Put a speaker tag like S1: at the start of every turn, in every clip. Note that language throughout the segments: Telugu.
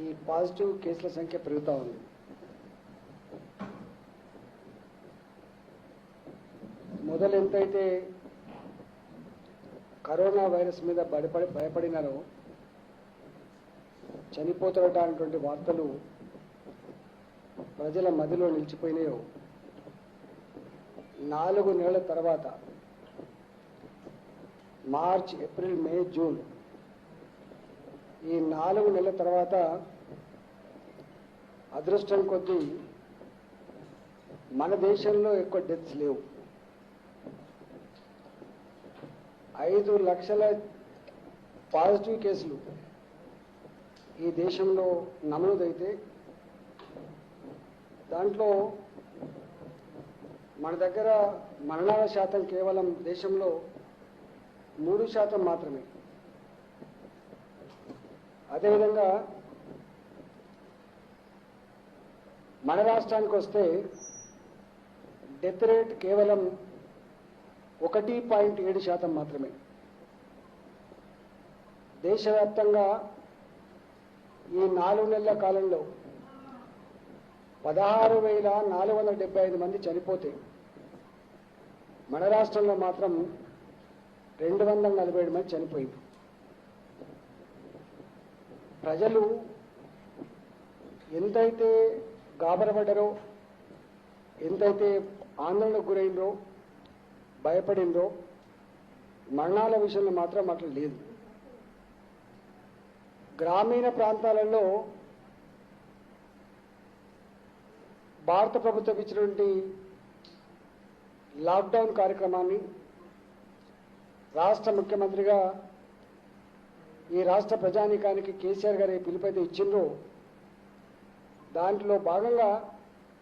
S1: ఈ పాజిటివ్ కేసుల సంఖ్య పెరుగుతూ ఉంది. మొదలు ఎంతైతే కరోనా వైరస్ మీద భయపడినారో, చనిపోతున్నటువంటి వార్తలు ప్రజల మధ్యలో నిలిచిపోయినాయో, 4 నెలల తర్వాత మార్చ్, ఏప్రిల్, మే, జూన్ ఈ 4 నెలల తర్వాత అదృష్టం కొద్దీ మన దేశంలో ఎక్కువ డెత్స్ లేవు. 5 లక్షల పాజిటివ్ కేసులు ఈ దేశంలో నమోదైతే దాంట్లో మన దగ్గర మరణాల శాతం కేవలం దేశంలో 3% మాత్రమే. అదేవిధంగా మన రాష్ట్రానికి వస్తే డెత్ రేట్ కేవలం 1.7% మాత్రమే. దేశవ్యాప్తంగా ఈ 4 నెలల కాలంలో 16,475 మంది చనిపోతే మన రాష్ట్రంలో మాత్రం 247 మంది చనిపోయింది. ప్రజలు ఎంతైతే గాబరపడ్డారో, ఎంతైతే ఆందోళనకు గురైందో, భయపడిందో, మరణాల విషయంలో మాత్రం అట్లా లేదు. గ్రామీణ ప్రాంతాలలో భారత ప్రభుత్వం ఇచ్చినటువంటి లాక్డౌన్ కార్యక్రమాన్ని రాష్ట్ర ముఖ్యమంత్రిగా ఈ రాష్ట్ర ప్రజానీకానికి కేసీఆర్ గారి పిలుపైతే ఇచ్చిండ్రో, దాంట్లో భాగంగా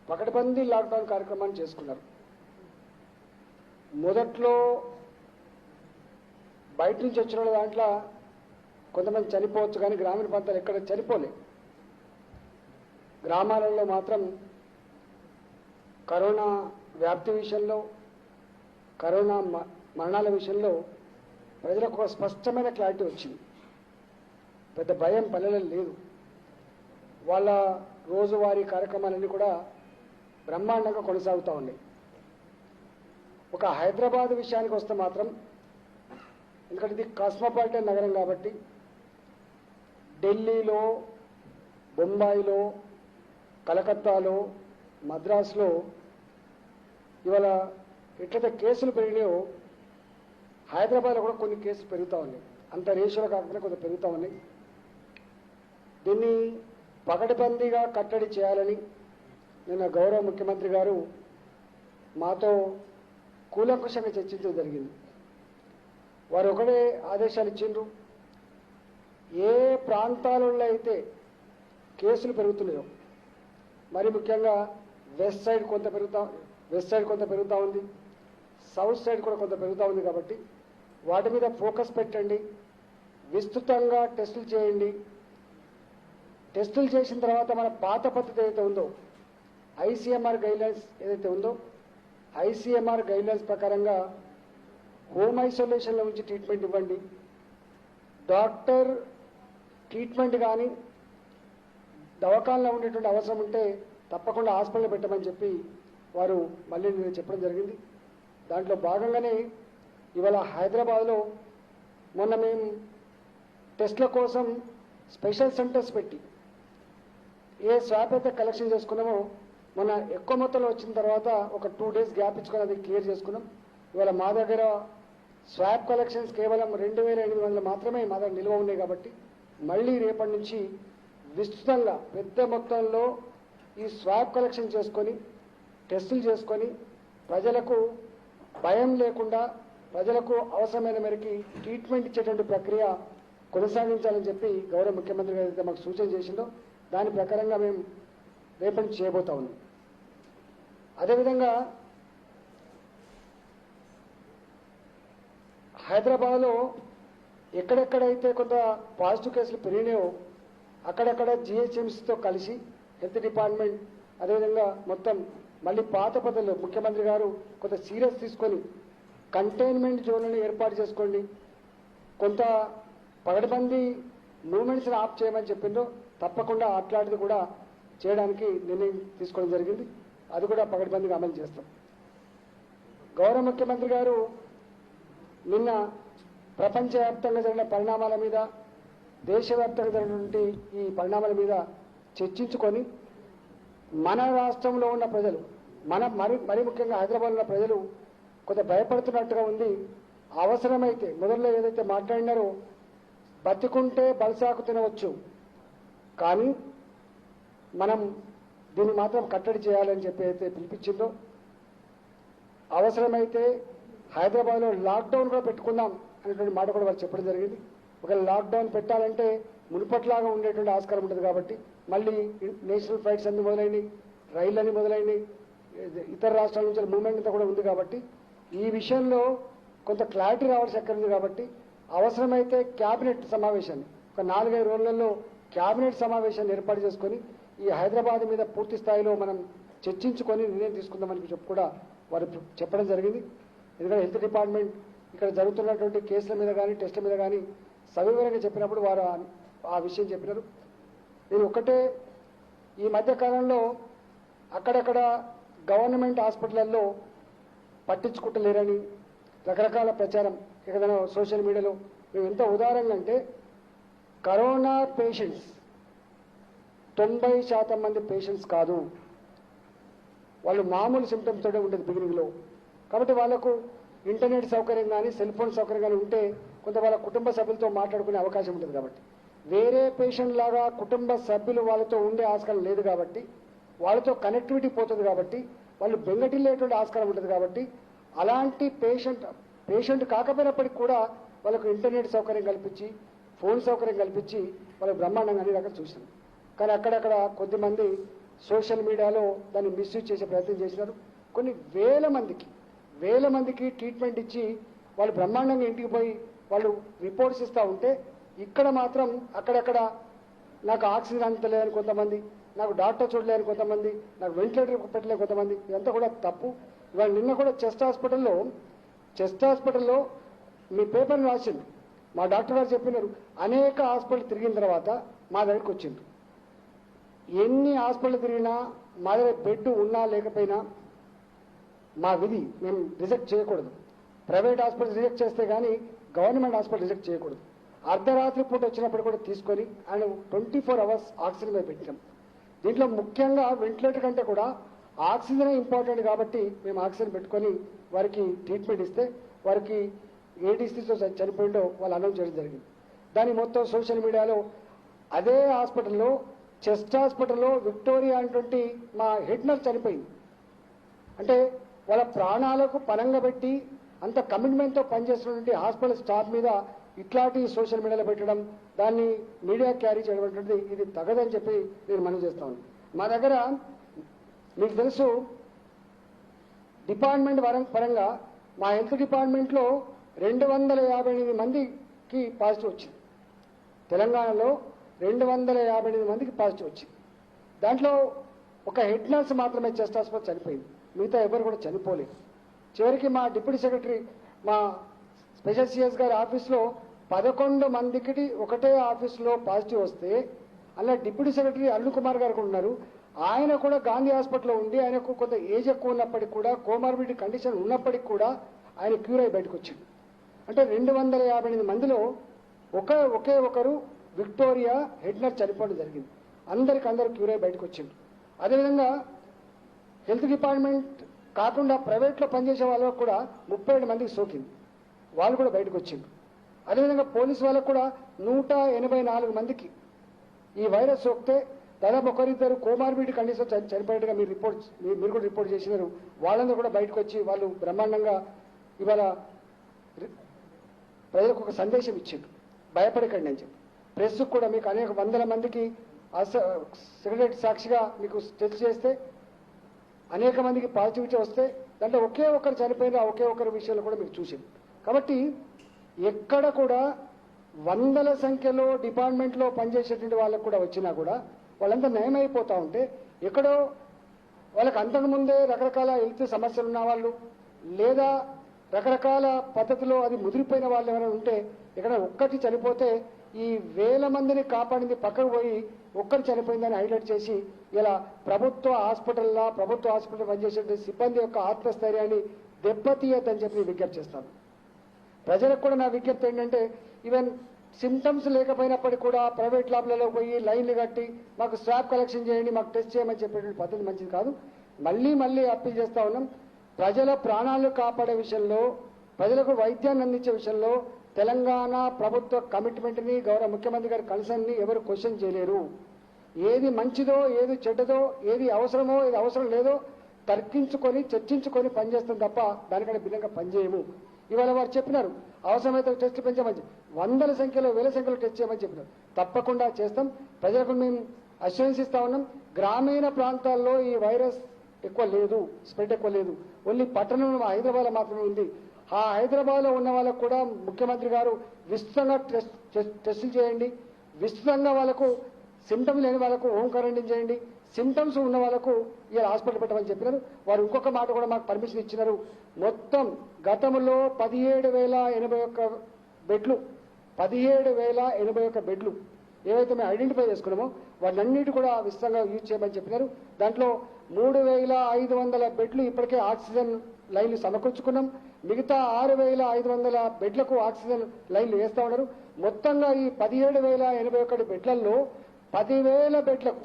S1: పకడ్బందీ లాక్డౌన్ కార్యక్రమాన్ని చేసుకున్నారు. మొదట్లో బయట నుంచి వచ్చిన దాంట్లో కొంతమంది చనిపోవచ్చు, కానీ గ్రామీణ ప్రాంతాలు ఎక్కడ చనిపోలే. గ్రామాలలో మాత్రం కరోనా వ్యాప్తి విషయంలో, కరోనా మరణాల విషయంలో ప్రజలకు ఒక స్పష్టమైన క్లారిటీ వచ్చింది. పెద్ద భయం పల్లెలలో లేదు. వాళ్ళ రోజువారీ కార్యక్రమాలన్నీ కూడా బ్రహ్మాండంగా కొనసాగుతూ ఉన్నాయి. ఒక హైదరాబాద్ విషయానికి వస్తే మాత్రం, ఎందుకంటే ఇది కాస్మోపాలిటన్ నగరం కాబట్టి, ఢిల్లీలో, బొంబాయిలో, కలకత్తాలో, మద్రాసులో ఇవాళ ఎట్లయితే కేసులు పెరిగినాయో హైదరాబాద్లో కూడా కొన్ని కేసులు పెరుగుతూ ఉన్నాయి. అంత రేషియోలో కాకుండా కొంత పెరుగుతూ ఉన్నాయి. దీన్ని పకడ్బందీగా కట్టడి చేయాలని నిన్న గౌరవ ముఖ్యమంత్రి గారు మాతో కూలంకుషంగా చర్చించడం జరిగింది. వారు ఒకటే ఆదేశాలు ఇచ్చిండ్రు. ఏ ప్రాంతాలలో అయితే కేసులు పెరుగుతున్నాయో, మరి ముఖ్యంగా వెస్ట్ సైడ్ కొంత పెరుగుతూ ఉంది, సౌత్ సైడ్ కూడా కొంత పెరుగుతూ ఉంది. కాబట్టి వాటి మీద ఫోకస్ పెట్టండి, విస్తృతంగా టెస్టులు చేయండి. టెస్టులు చేసిన తర్వాత మన పాత పద్ధతి ఏదైతే ఉందో, ఐసీఎంఆర్ గైడ్లైన్స్ ఏదైతే ఉందో, ఐసీఎంఆర్ గైడ్లైన్స్ ప్రకారంగా హోమ్ ఐసోలేషన్లో ఉంచి ట్రీట్మెంట్ ఇవ్వండి. డాక్టర్ ట్రీట్మెంట్ కానీ దవాఖానలో ఉండేటువంటి అవసరం ఉంటే తప్పకుండా హాస్పిటల్లో పెట్టమని చెప్పి వారు మళ్ళీ నేను చెప్పడం జరిగింది. దాంట్లో భాగంగానే ఇవాళ హైదరాబాద్లో మొన్న మేము టెస్ట్ల కోసం స్పెషల్ సెంటర్స్ పెట్టి ఏ స్వాబ్ అయితే కలెక్షన్ చేసుకున్నామో, మొన్న ఎక్కువ మొత్తంలో వచ్చిన తర్వాత ఒక 2 days గ్యాప్ ఇచ్చుకొని అది క్లియర్ చేసుకున్నాం. ఇవాళ మా దగ్గర స్వాబ్ కలెక్షన్స్ కేవలం 2,800 మాత్రమే మా దగ్గర నిల్వ ఉన్నాయి. కాబట్టి మళ్ళీ రేపటి నుంచి విస్తృతంగా పెద్ద మొత్తంలో ఈ స్వాబ్ కలెక్షన్ చేసుకొని టెస్టులు చేసుకొని ప్రజలకు భయం లేకుండా, ప్రజలకు అవసరమైన మేరకి ట్రీట్మెంట్ ఇచ్చేటువంటి ప్రక్రియ కొనసాగించాలని చెప్పి గౌరవ ముఖ్యమంత్రి గారు అయితే మాకు సూచన చేసిందో దాని ప్రకారంగా మేము రేపటి నుంచి చేయబోతా ఉన్నాం. అదేవిధంగా హైదరాబాద్లో ఎక్కడెక్కడైతే కొంత పాజిటివ్ కేసులు పెరిగినాయో అక్కడక్కడ జిహెచ్ఎంసీతో కలిసి హెల్త్ డిపార్ట్మెంట్, అదేవిధంగా మొత్తం మళ్ళీ పాత పద్ధతిలో ముఖ్యమంత్రి గారు కొంత సీరియస్ తీసుకొని కంటైన్మెంట్ జోన్లను ఏర్పాటు చేసుకోండి, కొంత పగడబందీ మూవ్మెంట్స్ని ఆఫ్ చేయమని చెప్పిందో తప్పకుండా అట్లాంటిది కూడా చేయడానికి నిర్ణయం తీసుకోవడం జరిగింది. అది కూడా పకడ్బందీగా అమలు చేస్తాం. గౌరవ ముఖ్యమంత్రి గారు నిన్న ప్రపంచవ్యాప్తంగా జరిగిన పరిణామాల మీద, దేశవ్యాప్తంగా జరిగినటువంటి ఈ పరిణామాల మీద చర్చించుకొని మన రాష్ట్రంలో ఉన్న ప్రజలు, మరి ముఖ్యంగా హైదరాబాద్ ఉన్న ప్రజలు కొంత భయపడుతున్నట్టుగా ఉంది. అవసరమైతే మొదట్లో ఏదైతే మాట్లాడినారో బతికుంటే బలసాకు తినవచ్చు, కానీ మనం దీన్ని మాత్రం కట్టడి చేయాలని చెప్పి అయితే పిలిపించిందో, అవసరమైతే హైదరాబాద్లో లాక్డౌన్ కూడా పెట్టుకుందాం అనేటువంటి మాట కూడా వాళ్ళు చెప్పడం జరిగింది. ఒకవేళ లాక్డౌన్ పెట్టాలంటే మునుపట్లాగా ఉండేటువంటి ఆస్కారం ఉంటుంది కాబట్టి మళ్ళీ నేషనల్ ఫ్లైట్స్ అన్ని మొదలైనవి, రైళ్ళని మొదలైనవి, ఇతర రాష్ట్రాల నుంచి మూవ్మెంట్ అంతా కూడా ఉంది కాబట్టి ఈ విషయంలో కొంత క్లారిటీ రావాల్సి ఉంది. కాబట్టి అవసరమైతే క్యాబినెట్ సమావేశాన్ని ఒక 4-5 రోజులలో క్యాబినెట్ సమావేశాన్ని ఏర్పాటు చేసుకొని ఈ హైదరాబాద్ మీద పూర్తి స్థాయిలో మనం చర్చించుకొని నిర్ణయం తీసుకుందామని చెప్పి కూడా వారు చెప్పడం జరిగింది. ఎందుకంటే హెల్త్ డిపార్ట్మెంట్ ఇక్కడ జరుగుతున్నటువంటి కేసుల మీద కానీ టెస్టుల మీద కానీ సవివరంగా చెప్పినప్పుడు వారు ఆ విషయం చెప్పినారు. నేను ఒకటే, ఈ మధ్యకాలంలో అక్కడక్కడ గవర్నమెంట్ హాస్పిటళ్లలో పట్టించుకుంటలేరని రకరకాల ప్రచారం ఏదైనా సోషల్ మీడియాలో మేము ఎంత ఉదాహరణగా అంటే, కరోనా పేషెంట్స్ 90% మంది పేషెంట్స్ కాదు, వాళ్ళు మామూలు సిమ్టమ్స్ తోటే ఉండేది బిగినింగ్లో. కాబట్టి వాళ్ళకు ఇంటర్నెట్ సౌకర్యం కానీ సెల్ ఫోన్ సౌకర్యం కానీ ఉంటే కొంత వాళ్ళ కుటుంబ సభ్యులతో మాట్లాడుకునే అవకాశం ఉంటుంది. కాబట్టి వేరే పేషెంట్ లాగా కుటుంబ సభ్యులు వాళ్ళతో ఉండే ఆస్కారం లేదు కాబట్టి, వాళ్ళతో కనెక్టివిటీ పోతుంది కాబట్టి, వాళ్ళు బెంగటిల్లేటువంటి ఆస్కారం ఉంటుంది కాబట్టి అలాంటి పేషెంట్ కాకపోయినప్పటికీ కూడా వాళ్ళకు ఇంటర్నెట్ సౌకర్యం కల్పించి, ఫోన్ సౌకర్యం కల్పించి వాళ్ళకు బ్రహ్మాండంగా అన్ని రకాలు చూసినాం. కానీ అక్కడక్కడ కొద్దిమంది సోషల్ మీడియాలో దాన్ని మిస్యూజ్ చేసే ప్రయత్నం చేసినారు. కొన్ని వేల మందికి ట్రీట్మెంట్ ఇచ్చి వాళ్ళు బ్రహ్మాండంగా ఇంటికి పోయి వాళ్ళు రిపోర్ట్స్ ఇస్తూ ఉంటే, ఇక్కడ మాత్రం అక్కడక్కడ నాకు ఆక్సిజన్ అందలేదని కొంతమంది, నాకు డాక్టర్ చూడలేని కొంతమంది, నాకు వెంటిలేటర్ పెట్టలేని కొంతమంది, ఇదంతా కూడా తప్పు. ఇవాళ నిన్న కూడా చెస్ట్ హాస్పిటల్లో మీ పేపర్ని రాసింది, మా డాక్టర్ గారు చెప్పినారు, అనేక హాస్పిటల్ తిరిగిన తర్వాత మా దగ్గరికి వచ్చిండ్రు. ఎన్ని హాస్పిటల్ తిరిగినా మా దగ్గర బెడ్ ఉన్నా లేకపోయినా మా విధి, మేము రిజెక్ట్ చేయకూడదు. ప్రైవేట్ హాస్పిటల్ రిజెక్ట్ చేస్తే కానీ గవర్నమెంట్ హాస్పిటల్ రిజెక్ట్ చేయకూడదు. అర్ధరాత్రి పూట వచ్చినప్పుడు కూడా తీసుకొని ఆయన 24 hours ఆక్సిజన్ మీద పెట్టాం. దీంట్లో ముఖ్యంగా వెంటిలేటర్ కంటే కూడా ఆక్సిజనే ఇంపార్టెంట్ కాబట్టి మేము ఆక్సిజన్ పెట్టుకొని వారికి ట్రీట్మెంట్ ఇస్తే, వారికి ఏ డిసీజ్తో చనిపోయిందో వాళ్ళు అనౌన్స్ చేయడం జరిగింది. దాని మొత్తం సోషల్ మీడియాలో అదే హాస్పిటల్లో, చెస్ట్ హాస్పిటల్లో విక్టోరియా అనేటువంటి మా హెడ్ నర్స్ చనిపోయింది. అంటే వాళ్ళ ప్రాణాలకు పనంగా పెట్టి అంత కమిట్మెంట్తో పనిచేస్తున్నటువంటి హాస్పిటల్ స్టాఫ్ మీద ఇట్లాంటి సోషల్ మీడియాలో పెట్టడం, దాన్ని మీడియా క్యారీ చేయడం అనేటువంటిది ఇది తగదని చెప్పి నేను మనవి చేస్తాను. మా దగ్గర మీకు తెలుసు, డిపార్ట్మెంట్ పరంగా మా హెల్త్ డిపార్ట్మెంట్లో 258 మందికి పాజిటివ్ వచ్చింది. తెలంగాణలో 258 మందికి పాజిటివ్ వచ్చింది. దాంట్లో ఒక హెడ్ నర్స్ మాత్రమే చెస్ట్ హాస్పిటల్ చనిపోయింది, మిగతా ఎవరు కూడా చనిపోలేదు. చివరికి మా డిప్యూటీ సెక్రటరీ, మా స్పెషల్ సిఎస్ గారి ఆఫీస్లో 11 మందికి ఒకటే ఆఫీస్లో పాజిటివ్ వస్తే, అలా డిప్యూటీ సెక్రటరీ అరుణ్ కుమార్ గారు కూడా ఉన్నారు. ఆయన కూడా గాంధీ హాస్పిటల్లో ఉండి ఆయనకు కొంత ఏజ్ ఎక్కువ ఉన్నప్పటికీ కూడా, కోమార్బిడిటీ కండిషన్ ఉన్నప్పటికీ కూడా ఆయన క్యూర్ అయి బయటకు వచ్చింది. అంటే 258 మందిలో ఒకే ఒకరు విక్టోరియా హెడ్ నర్స్ చనిపోవడం జరిగింది. అందరూ క్యూర్ అయి బయటకు వచ్చింది. అదేవిధంగా హెల్త్ డిపార్ట్మెంట్ కాకుండా ప్రైవేట్లో పనిచేసే వాళ్ళకు కూడా 37 మందికి సోకింది, వాళ్ళు కూడా బయటకు వచ్చింది. అదేవిధంగా పోలీసు వాళ్ళకు కూడా 184 మందికి ఈ వైరస్ సోకితే, దాదాపు ఒకరిద్దరు కోమార్బిడిటీ కండిషన్ చనిపోయినట్టుగా మీరు కూడా రిపోర్ట్ చేసినారు. వాళ్ళందరూ కూడా బయటకు వచ్చి వాళ్ళు బ్రహ్మాండంగా ఇవాళ ప్రజలకు ఒక సందేశం ఇచ్చిండ్రు, భయపడకండి అని చెప్పి. ప్రెస్కు కూడా మీకు అనేక వందల మందికి సెక్రటరీ సాక్షిగా మీకు టెస్ట్ చేస్తే అనేక మందికి పాజిటివిటీ వస్తే, దాంట్లో ఒకే ఒకరు చనిపోయిన ఒకే ఒకరి విషయంలో కూడా మీకు చూసింది. కాబట్టి ఎక్కడ కూడా వందల సంఖ్యలో డిపార్ట్మెంట్లో పనిచేసేటువంటి వాళ్ళకు కూడా వచ్చినా కూడా వాళ్ళంతా నయమైపోతూ ఉంటే, ఎక్కడో వాళ్ళకి అంతకుముందే రకరకాల హెల్త్ సమస్యలు ఉన్న వాళ్ళు, లేదా రకరకాల పద్ధతిలో అది ముదిరిపోయిన వాళ్ళు ఎవరైనా ఉంటే, ఇక్కడ ఒక్కటి చనిపోతే ఈ వేల మందిని కాపాడింది పక్కకు పోయి ఒక్కరు చనిపోయిందని హైలైట్ చేసి ఇలా ప్రభుత్వ హాస్పిటల్ పనిచేసే సిబ్బంది యొక్క ఆత్మస్థైర్యాన్ని దెబ్బతీయద్దని చెప్పి విజ్ఞప్తి చేస్తాను. ప్రజలకు కూడా నా విజ్ఞప్తి ఏంటంటే ఈవెన్ సిమ్టమ్స్ లేకపోయినప్పటికీ కూడా ప్రైవేట్ ల్యాబ్లలో పోయి లైన్లు కట్టి మాకు స్వాబ్ కలెక్షన్ చేయండి, మాకు టెస్ట్ చేయమని చెప్పే పద్ధతి మంచిది కాదు. మళ్ళీ అప్పీల్ చేస్తా ఉన్నాం. ప్రజల ప్రాణాలు కాపాడే విషయంలో, ప్రజలకు వైద్యాన్ని అందించే విషయంలో తెలంగాణ ప్రభుత్వ కమిట్మెంట్ని, గౌరవ ముఖ్యమంత్రి గారి కన్సర్న్ని ఎవరు క్వశ్చన్ చేయలేరు. ఏది మంచిదో, ఏది చెడ్డదో, ఏది అవసరమో, ఏది అవసరం లేదో తర్కించుకొని చర్చించుకొని పనిచేస్తాం తప్ప దానికంటే భిన్నంగా పనిచేయము. ఇవాళ వారు చెప్పినారు అవసరమైతే టెస్టులు పెంచమని, వందల సంఖ్యలో వేల సంఖ్యలో టెస్ట్ చేయమని చెప్పినారు. తప్పకుండా చేస్తాం. ప్రజలకు మేము అష్యూరెన్స్ ఇస్తా ఉన్నాం. గ్రామీణ ప్రాంతాల్లో ఈ వైరస్ ఎక్కువ లేదు, స్ప్రెడ్ ఎక్కువ లేదు. ఓన్లీ పట్టణంలో హైదరాబాద్లో మాత్రమే ఉంది. ఆ హైదరాబాద్లో ఉన్న వాళ్ళకు కూడా ముఖ్యమంత్రి గారు విస్తృతంగా టెస్టులు చేయండి, విస్తృతంగా వాళ్ళకు సిమ్టమ్స్ లేని వాళ్ళకు హోమ్ క్వారంటైన్ చేయండి, సిమ్టమ్స్ ఉన్న వాళ్ళకు ఇలా హాస్పిటల్ పెట్టమని చెప్పినారు. వారు ఇంకొక మాట కూడా మాకు పర్మిషన్ ఇచ్చినారు. మొత్తం గతంలో 17,081 బెడ్లు 17,081 బెడ్లు ఏవైతే మేము ఐడెంటిఫై చేసుకున్నామో వాటినన్నిటి కూడా విస్తృతంగా యూజ్ చేయమని చెప్పినారు. దాంట్లో 3,500 బెడ్లు ఇప్పటికే ఆక్సిజన్ లైన్లు సమకూర్చుకున్నాం. మిగతా 6,500 బెడ్లకు ఆక్సిజన్ లైన్లు వేస్తా ఉన్నారు. మొత్తంగా ఈ 17,081 బెడ్లలో 10,000 బెడ్లకు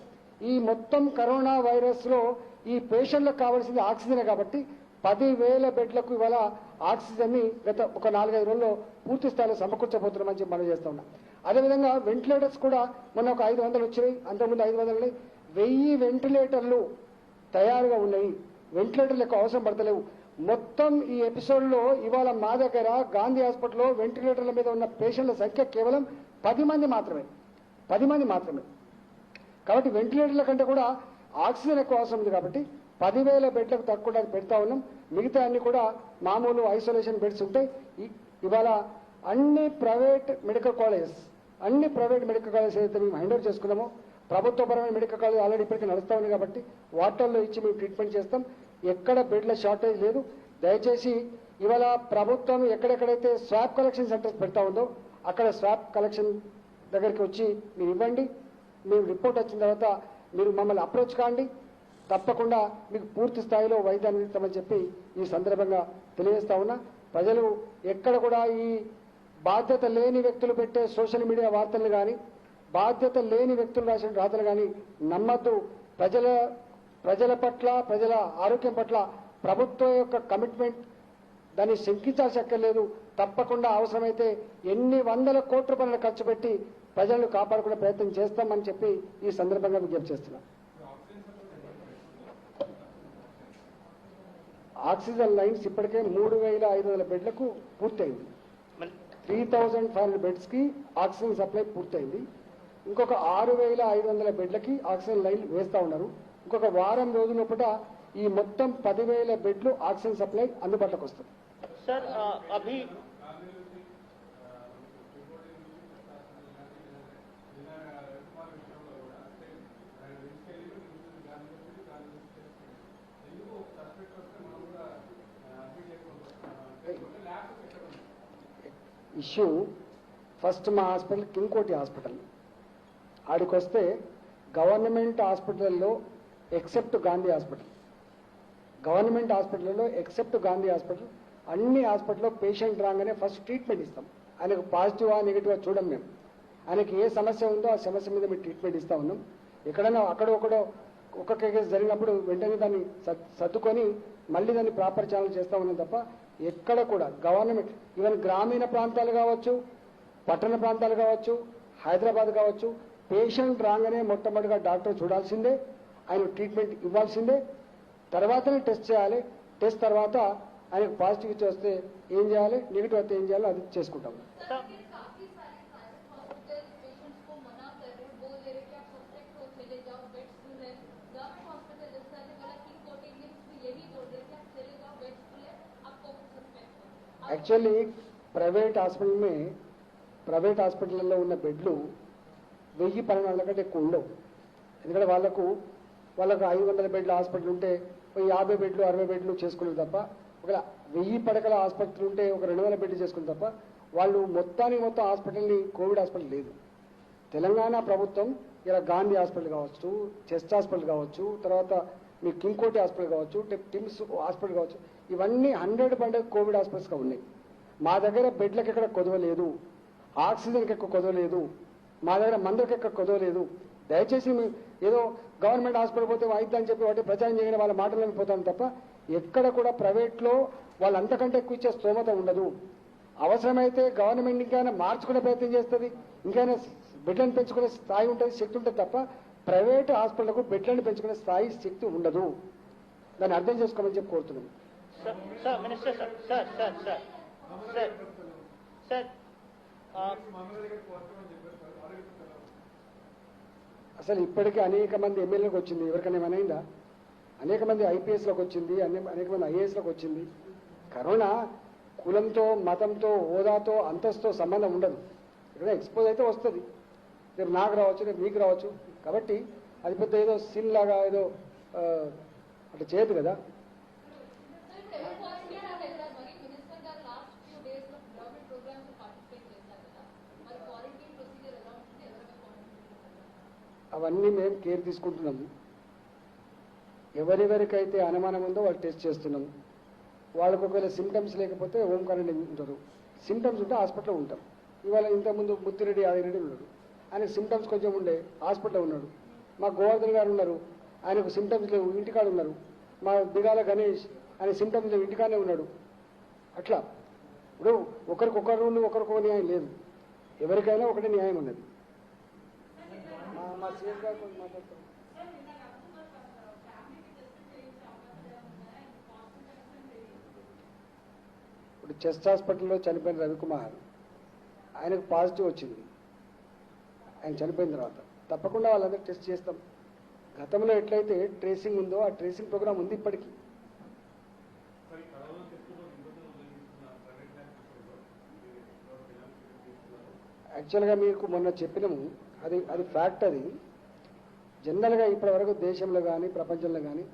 S1: ఈ మొత్తం కరోనా వైరస్ లో ఈ పేషెంట్లకు కావాల్సింది ఆక్సిజనే కాబట్టి 10,000 బెడ్లకు ఇవాళ ఆక్సిజన్ ని గత ఒక 4-5 రోజుల్లో పూర్తి స్థాయిలో సమకూర్చబోతున్నామని చెప్పి మనం చేస్తా ఉన్నాం. అదేవిధంగా వెంటిలేటర్స్ కూడా మొన్న ఒక 500 వచ్చినాయి, అంతకుముందు 500 ఉన్నాయి. 1000 వెంటిలేటర్లు తయారుగా ఉన్నాయి. వెంటిలేటర్లు ఎక్కువ అవసరం పడతలేవు. మొత్తం ఈ ఎపిసోడ్లో ఇవాళ మా దగ్గర గాంధీ హాస్పిటల్లో వెంటిలేటర్ల మీద ఉన్న పేషెంట్ల సంఖ్య కేవలం 10 మంది మాత్రమే. కాబట్టి వెంటిలేటర్ల కంటే కూడా ఆక్సిజన్ ఎక్కువ అవసరం ఉంది కాబట్టి 10,000 బెడ్లకు తక్కువ పెడతా ఉన్నాం. మిగతా అన్ని కూడా మామూలు ఐసోలేషన్ బెడ్స్ ఉంటాయి. ఇవాళ అన్ని ప్రైవేట్ మెడికల్ కాలేజెస్ ఏదైతే మేము హ్యాండ్ ఓవర్ చేసుకున్నామో, ప్రభుత్వపరమైన మెడికల్ కాలేజ్ ఆల్రెడీ ఇప్పటికీ నడుస్తా ఉంది కాబట్టి వాటిల్లో ఇచ్చి మేము ట్రీట్మెంట్ చేస్తాం. ఎక్కడ బెడ్ల షార్టేజ్ లేదు. దయచేసి ఇవాళ ప్రభుత్వం ఎక్కడెక్కడైతే స్వాబ్ కలెక్షన్ సెంటర్స్ పెడతా ఉందో అక్కడ స్వాబ్ కలెక్షన్ దగ్గరికి వచ్చి మీరు ఇవ్వండి. మేము రిపోర్ట్ వచ్చిన తర్వాత మీరు మమ్మల్ని అప్రోచ్ కాండి. తప్పకుండా మీకు పూర్తి స్థాయిలో వైద్యాన్ని అందిస్తామని చెప్పి ఈ సందర్భంగా తెలియజేస్తా ఉన్నా. ప్రజలు ఎక్కడ కూడా ఈ బాధ్యత లేని వ్యక్తులు పెట్టే సోషల్ మీడియా వార్తలు కానీ, బాధ్యత లేని వ్యక్తులు రాసిన రాతలు కానీ నమ్మద్దు. ప్రజల పట్ల, ప్రజల ఆరోగ్యం పట్ల ప్రభుత్వం యొక్క కమిట్మెంట్ దాన్ని శంకించాల్సి అక్కర్లేదు. తప్పకుండా అవసరమైతే ఎన్ని వందల కోట్ల రూపాయలను ఖర్చు పెట్టి ప్రజలను కాపాడుకునే ప్రయత్నం చేస్తామని చెప్పి ఈ సందర్భంగా విజ్ఞప్తి చేస్తున్నాం. ఆక్సిజన్ లైన్స్ ఇప్పటికే 3,500 బెడ్లకు పూర్తయింది. 3,500 బెడ్స్ కి ఆక్సిజన్ సప్లై పూర్తయింది. ఇంకొక 6,500 బెడ్లకి ఆక్సిజన్ లైన్ వేస్తా ఉన్నారు. ఇంకొక వారం రోజుల లోపల ఈ మొత్తం 10,000 బెడ్లు ఆక్సిజన్ సప్లై అందుబాటులోకి వస్తుంది.
S2: సార్ అభి
S1: ఇష్యూ ఫస్ట్ మా హాస్పిటల్ కింగ్కోటి హాస్పిటల్ ఆడికి వస్తే గవర్నమెంట్ హాస్పిటల్లో ఎక్సెప్ట్ గాంధీ హాస్పిటల్, అన్ని హాస్పిటల్లో పేషెంట్ రాగానే ఫస్ట్ ట్రీట్మెంట్ ఇస్తాం. ఆయనకు పాజిటివా నెగిటివా చూడం మేము. ఆయనకి ఏ సమస్య ఉందో ఆ సమస్య మీద మేము ట్రీట్మెంట్ ఇస్తా ఉన్నాం. ఎక్కడైనా అక్కడొక్కడో ఒక్కొక్క కేసు జరిగినప్పుడు వెంటనే దాన్ని సర్దుకొని మళ్ళీ దాన్ని ప్రాపర్ ఛానల్ చేస్తా ఉన్నాం తప్ప ఎక్కడ కూడా గవర్నమెంట్ ఈవెన్ గ్రామీణ ప్రాంతాలు కావచ్చు, పట్టణ ప్రాంతాలు కావచ్చు, హైదరాబాద్ కావచ్చు, పేషెంట్ రాగానే మొట్టమొదటిగా డాక్టర్ చూడాల్సిందే, ఆయన ట్రీట్మెంట్ ఇవ్వాల్సిందే. తర్వాతనే టెస్ట్ చేయాలి. టెస్ట్ తర్వాత ఆయనకు పాజిటివ్ వస్తే ఏం చేయాలి, నెగిటివ్ వస్తే ఏం చేయాలో అది చేసుకుంటాం. యాక్చువల్లీ ప్రైవేట్ హాస్పిటల్లో ఉన్న బెడ్లు 1000 కంటే ఎక్కువ ఉండవు. ఎందుకంటే వాళ్ళకు 500 బెడ్ల హాస్పిటల్ ఉంటే 50 బెడ్లు 60 బెడ్లు చేసుకునేది తప్ప, ఒక 1000 పడకల ఆసుపత్రి ఉంటే ఒక 200 బెడ్లు చేసుకుని తప్ప వాళ్ళు మొత్తానికి మొత్తం హాస్పిటల్ని కోవిడ్ హాస్పిటల్ లేదు. తెలంగాణ ప్రభుత్వం ఇలా గాంధీ హాస్పిటల్ కావచ్చు, చెస్ట్ హాస్పిటల్ కావచ్చు, తర్వాత మీ కింగ్కోటి హాస్పిటల్ కావచ్చు, టిమ్స్ హాస్పిటల్ కావచ్చు, ఇవన్నీ 100% కోవిడ్ హాస్పిటల్స్గా ఉన్నాయి. మా దగ్గర బెడ్లకు ఎక్కడ కొదవలేదు, ఆక్సిజన్కి ఎక్కువ కొదవలేదు, మా దగ్గర మందులకు ఎక్కడ కొదవలేదు. దయచేసి ఏదో గవర్నమెంట్ హాస్పిటల్ పోతే అయిద్దని చెప్పి వాటి ప్రచారం చేయని వాళ్ళ మాటలు నమ్మిపోతాను తప్ప ఎక్కడ కూడా ప్రైవేట్లో వాళ్ళు అంతకంటే ఎక్కువ ఇచ్చే స్తోమత ఉండదు. అవసరమైతే గవర్నమెంట్ ఇంకైనా మార్చుకునే ప్రయత్నం చేస్తుంది, ఇంకైనా బెడ్లను పెంచుకునే స్థాయి ఉంటుంది, శక్తి ఉంటుంది తప్ప ప్రైవేట్ హాస్పిటల్కు బెడ్లను పెంచుకునే స్థాయి శక్తి ఉండదు. దాన్ని అర్థం చేసుకోమని చెప్పి కోరుతున్నాను.
S2: सर मिनिस्टर सर
S1: అసలు ఇప్పటికీ అనేక మంది ఎమ్మెల్యేలకు వచ్చింది, ఎవరికైనా ఏమైనా అనేక మంది ఐపీఎస్లోకి వచ్చింది, అనేక మంది ఐఏఎస్లోకి వచ్చింది. కరోనా కులంతో, మతంతో, హోదాతో, అంతస్తుతో సంబంధం ఉండదు. ఇక్కడ ఎక్స్పోజ్ అయితే వస్తుంది, రేపు నాకు రావచ్చు, రేపు మీకు రావచ్చు. కాబట్టి అది పెద్ద ఏదో సీన్ లాగా ఏదో అట్లా చేయదు కదా. అవన్నీ మేము కేర్ తీసుకుంటున్నాము. ఎవరెవరికైతే అనుమానం ఉందో వాళ్ళు టెస్ట్ చేస్తున్నాము. వాళ్ళకు ఒకవేళ సిమ్టమ్స్ లేకపోతే హోమ్ క్వారంటైన్ ఉంటారు, సిమ్టమ్స్ ఉంటే హాస్పిటల్లో ఉంటాం. ఇవాళ ఇంతకుముందు ముత్తిరెడ్డి ఆదిరెడ్డి ఉన్నాడు, ఆయనకు సిమ్టమ్స్ కొంచెం ఉండే హాస్పిటల్లో ఉన్నాడు. మా గోవర్ధన్ గారు ఉన్నారు, ఆయనకు సిమ్టమ్స్ లేవు, ఇంటికాడ ఉన్నారు. మా దిగాల గణేష్ ఆయన సిమ్టమ్స్ లేవు, ఇంటికానే ఉన్నాడు. అట్లా ఇప్పుడు ఒకరికొకరు రూల్, ఒకరికొక న్యాయం లేదు, ఎవరికైనా ఒకటే న్యాయం ఉన్నది. మా సీఎం గారు కొంచెం మాట్లాడతారు. ఇప్పుడు చెస్ట్ హాస్పిటల్లో చనిపోయిన రవికుమార్, ఆయనకు పాజిటివ్ వచ్చింది. ఆయన చనిపోయిన తర్వాత తప్పకుండా వాళ్ళందరూ టెస్ట్ చేస్తాం. గతంలో ఎట్లయితే ట్రేసింగ్ ఉందో ఆ ట్రేసింగ్ ప్రోగ్రామ్ ఉంది ఇప్పటికీ. యాక్చువల్గా మీకు మొన్న చెప్పినాము, అది ఫ్యాక్ట్. అది జనరల్గా ఇప్పటి వరకు దేశంలో కానీ ప్రపంచంలో కానీ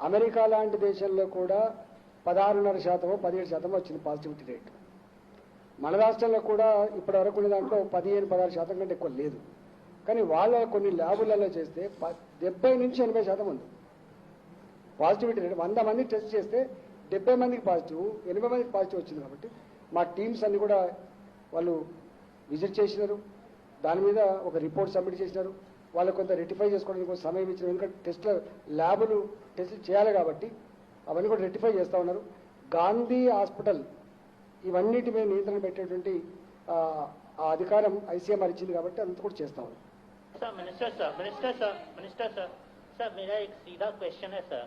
S1: అమెరికా లాంటి దేశంలో కూడా 16.5%, 17% వచ్చింది పాజిటివిటీ రేట్. మన రాష్ట్రంలో కూడా ఇప్పటి వరకు ఉన్న దాంట్లో 15-16% కంటే ఎక్కువ లేదు. కానీ వాళ్ళ కొన్ని ల్యాబులలో చేస్తే 70 నుంచి 80% ఉంది పాజిటివిటీ రేట్. 100 మంది టెస్ట్ చేస్తే 70 మందికి పాజిటివ్, 80 మందికి పాజిటివ్ వచ్చింది. కాబట్టి మా టీమ్స్ అన్ని కూడా వాళ్ళు విజిట్ చేసినారు, దాని మీద ఒక రిపోర్ట్ సబ్మిట్ చేసినారు. వాళ్ళు కొంత రెక్టిఫై చేసుకోవడానికి కొంత సమయం ఇచ్చినారు, ఎందుకంటే టెస్ట్ల ల్యాబులు టెస్టులు చేయాలి కాబట్టి అవన్నీ కూడా రెక్టిఫై చేస్తూ ఉన్నారు. గాంధీ హాస్పిటల్ ఇవన్నిటి మీద నియంత్రణ పెట్టేటువంటి ఆ అధికారం ఐసీఎంఆర్ ఇచ్చింది కాబట్టి అంత కూడా చేస్తా ఉన్నాం.
S2: सर मेरा एक सीधा क्वेश्चन है sir.